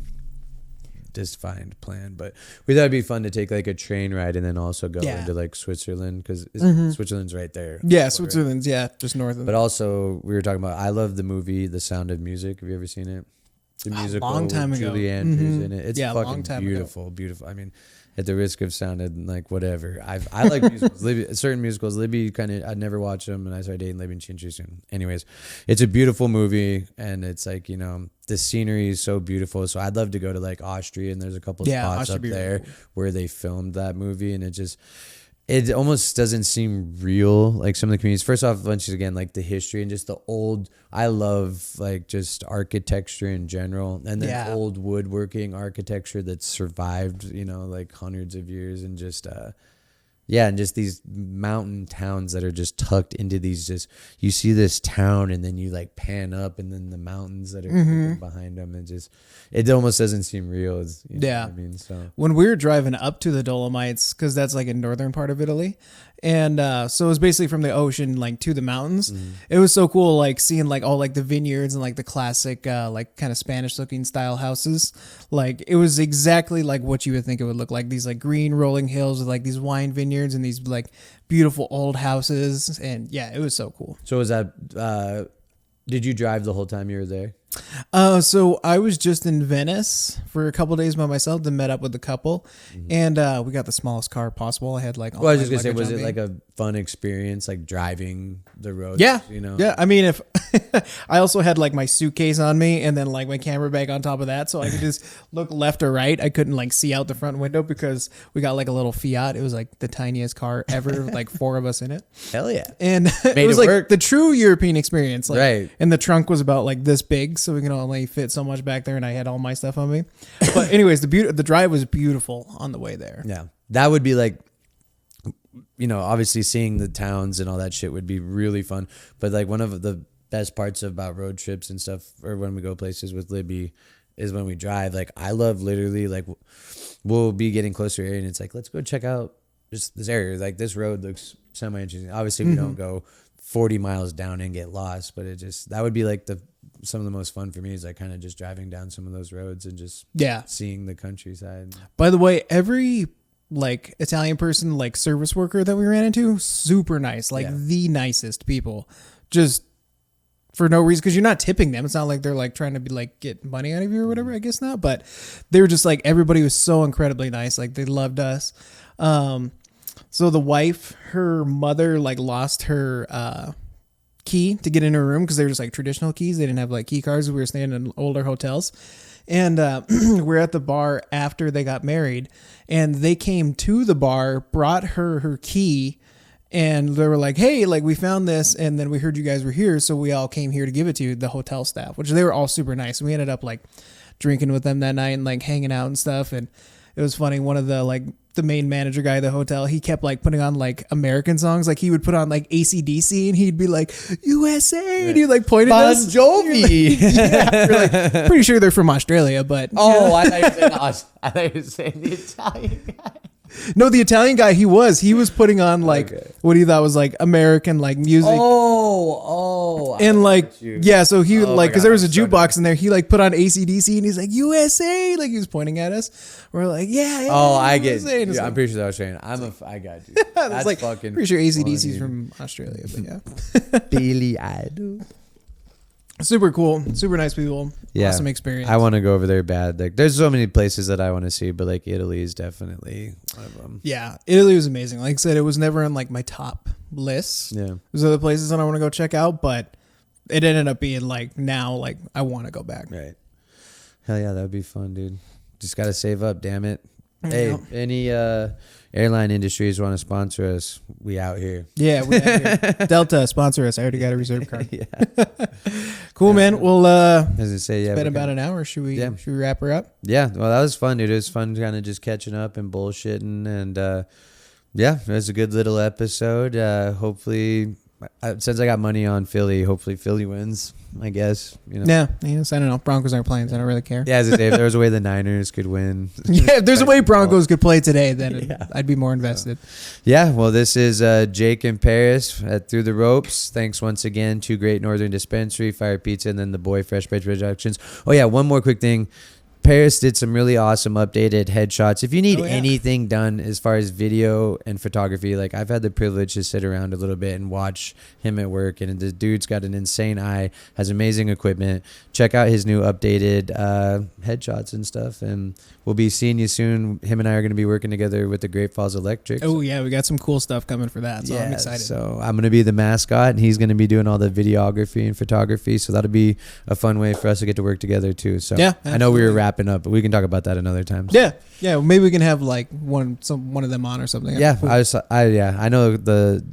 defined plan. But we thought it'd be fun to take like a train ride and then also go into like Switzerland because Switzerland's right there. Yeah, Switzerland's just north of. But also we were talking about. I love the movie The Sound of Music. Have you ever seen it? The musical. A long time ago. Julie Andrews in it. It's fucking long time beautiful. Beautiful. I mean, at the risk of sounding like whatever, I like musicals. Certain musicals. Libby I'd never watched them, and I started dating Libby and she introduced me. Anyways, it's a beautiful movie, and it's like, you know, the scenery is so beautiful. So I'd love to go to like Austria, and there's a couple spots up there where they filmed that movie, and it almost doesn't seem real. Like some of the communities, first off, once again, like the history and just the old, I love like just architecture in general, and then old woodworking architecture that's survived, you know, like hundreds of years, and just, and just these mountain towns that are just tucked into these, just, you see this town and then you like pan up and then the mountains that are behind them, and just, it almost doesn't seem real. You know what I mean? So when we were driving up to the Dolomites, because that's like in northern part of Italy, and so it was basically from the ocean like to the mountains. It was so cool, like seeing like all like the vineyards and like the classic like kind of Spanish looking style houses. Like it was exactly like what you would think it would look like, these like green rolling hills with like these wine vineyards and these like beautiful old houses. And yeah, it was so cool. So was that did you drive the whole time you were there? So I was just in Venice for a couple of days by myself, then met up with the couple, and we got the smallest car possible. I had like, I was just gonna say, was it like a fun experience, like driving the roads? Yeah, you know. Yeah, I mean, if I also had like my suitcase on me and then like my camera bag on top of that, so I could just look left or right. I couldn't like see out the front window because we got like a little Fiat. It was like the tiniest car ever, like 4 of us in it. Hell yeah! And it was like the true European experience, like, right? And the trunk was about like this big, so we can only fit so much back there, and I had all my stuff on me. But anyways, the drive was beautiful on the way there. Yeah, that would be like, you know, obviously seeing the towns and all that shit would be really fun. But like one of the best parts about road trips and stuff, or when we go places with Libby, is when we drive. Like I love literally like we'll be getting closer area and it's like, let's go check out just this area. Like this road looks semi interesting. Obviously we don't go 40 miles down and get lost, but it just, that would be like some of the most fun for me, is like kind of just driving down some of those roads and just seeing the countryside. By the way, every like Italian person, like service worker that we ran into, super nice, like the nicest people, just for no reason, because you're not tipping them. It's not like they're like trying to be like get money out of you or whatever. I guess not, but they were just like, everybody was so incredibly nice. Like they loved us. So the wife, her mother like lost her key to get in her room, because they were just like traditional keys. They didn't have like key cards. We were staying in older hotels, and we're at the bar after they got married, and they came to the bar, brought her key, and they were like, hey, like we found this, and then we heard you guys were here, so we all came here to give it to you, the hotel staff, which they were all super nice. And we ended up like drinking with them that night and like hanging out and stuff. And it was funny. One of the like the main manager guy of the hotel, he kept like putting on like American songs. Like he would put on like AC/DC and he'd be like USA, and he'd like point at us. Bon Jovi. Like, we're like pretty sure they're from Australia, but I thought you were saying the Italian guy. No, the Italian guy, he was putting on like what he thought was like American like music. And like so he would like, because there was a jukebox in there, he like put on AC/DC and he's like USA, like he was pointing at us. We're like I get USA. it. I appreciate that, Shane. I got you. That's like, fucking pretty sure AC/DC's from Australia, but Billy Idol. Super cool, super nice people. Awesome experience. I want to go over there bad. Like, there's so many places that I want to see, but like Italy is definitely one of them. Yeah, Italy was amazing. Like I said, it was never on like my top list. Yeah, there's other places that I want to go check out, but it ended up being like now, like I want to go back. Right. Hell yeah, that would be fun, dude. Just gotta save up, damn it. Hey, any airline industries want to sponsor us? We out here. Yeah, we out here. Delta, sponsor us. I already got a reserve card. Cool, man. Well, as I say, it's been about an hour. Should we wrap her up? Yeah. Well, that was fun, dude. It was fun kind of just catching up and bullshitting, and it was a good little episode. Hopefully, since I got money on Philly, hopefully Philly wins, I guess. You know? Yeah, yes, I don't know. Broncos aren't playing, so I don't really care. Yeah, as I say, if there was a way the Niners could win. Yeah, if there's a way Broncos could play today, then I'd be more invested. Yeah, well, this is Jake and Paris at Through the Ropes. Thanks once again to Great Northern Dispensary, Fire Pizza, and then the Boy Fresh Bread Productions. Oh, yeah, one more quick thing. Paris did some really awesome updated headshots. If you need anything done as far as video and photography, like I've had the privilege to sit around a little bit and watch him at work, and the dude's got an insane eye, has amazing equipment. Check out his new updated headshots and stuff, and we'll be seeing you soon. Him and I are going to be working together with the Great Falls Electric. Oh yeah, we got some cool stuff coming for that, so I'm excited. So I'm going to be the mascot, and he's going to be doing all the videography and photography, so that'll be a fun way for us to get to work together too. So yeah, I know we were wrapping up, but we can talk about that another time. Yeah, well, maybe we can have like one of them on or something. Yeah, I know the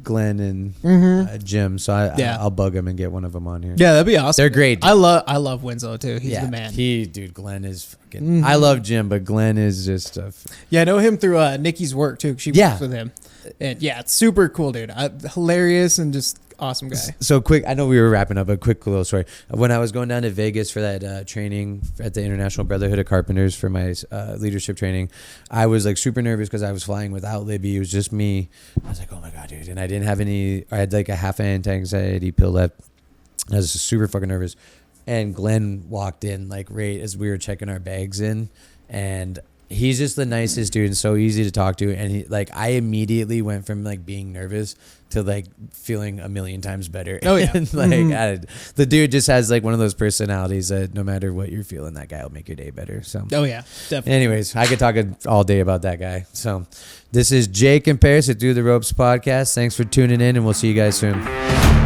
Glenn and Jim, so I'll bug him and get one of them on here. Yeah, that'd be awesome. They're great. I love Winslow too. He's the man. Glenn is fucking. I love Jim, but Glenn is just. I know him through Nikki's work too. She works with him, and it's super cool, dude. Hilarious and just. Awesome guy. So quick, I know we were wrapping up, a quick little story. When I was going down to Vegas for that training at the International Brotherhood of Carpenters for my leadership training, I was like super nervous because I was flying without Libby. It was just me. I was like, oh my God, dude. And I didn't have I had like a half an anti-anxiety pill left. I was super fucking nervous. And Glenn walked in like right as we were checking our bags in, and he's just the nicest dude and so easy to talk to. And I immediately went from like being nervous to like feeling a million times better. Oh yeah. And, the dude just has like one of those personalities that no matter what you're feeling, that guy will make your day better. So. Oh yeah, definitely. Anyways, I could talk all day about that guy. So this is Jake and Paris at Through the Ropes podcast. Thanks for tuning in, and we'll see you guys soon.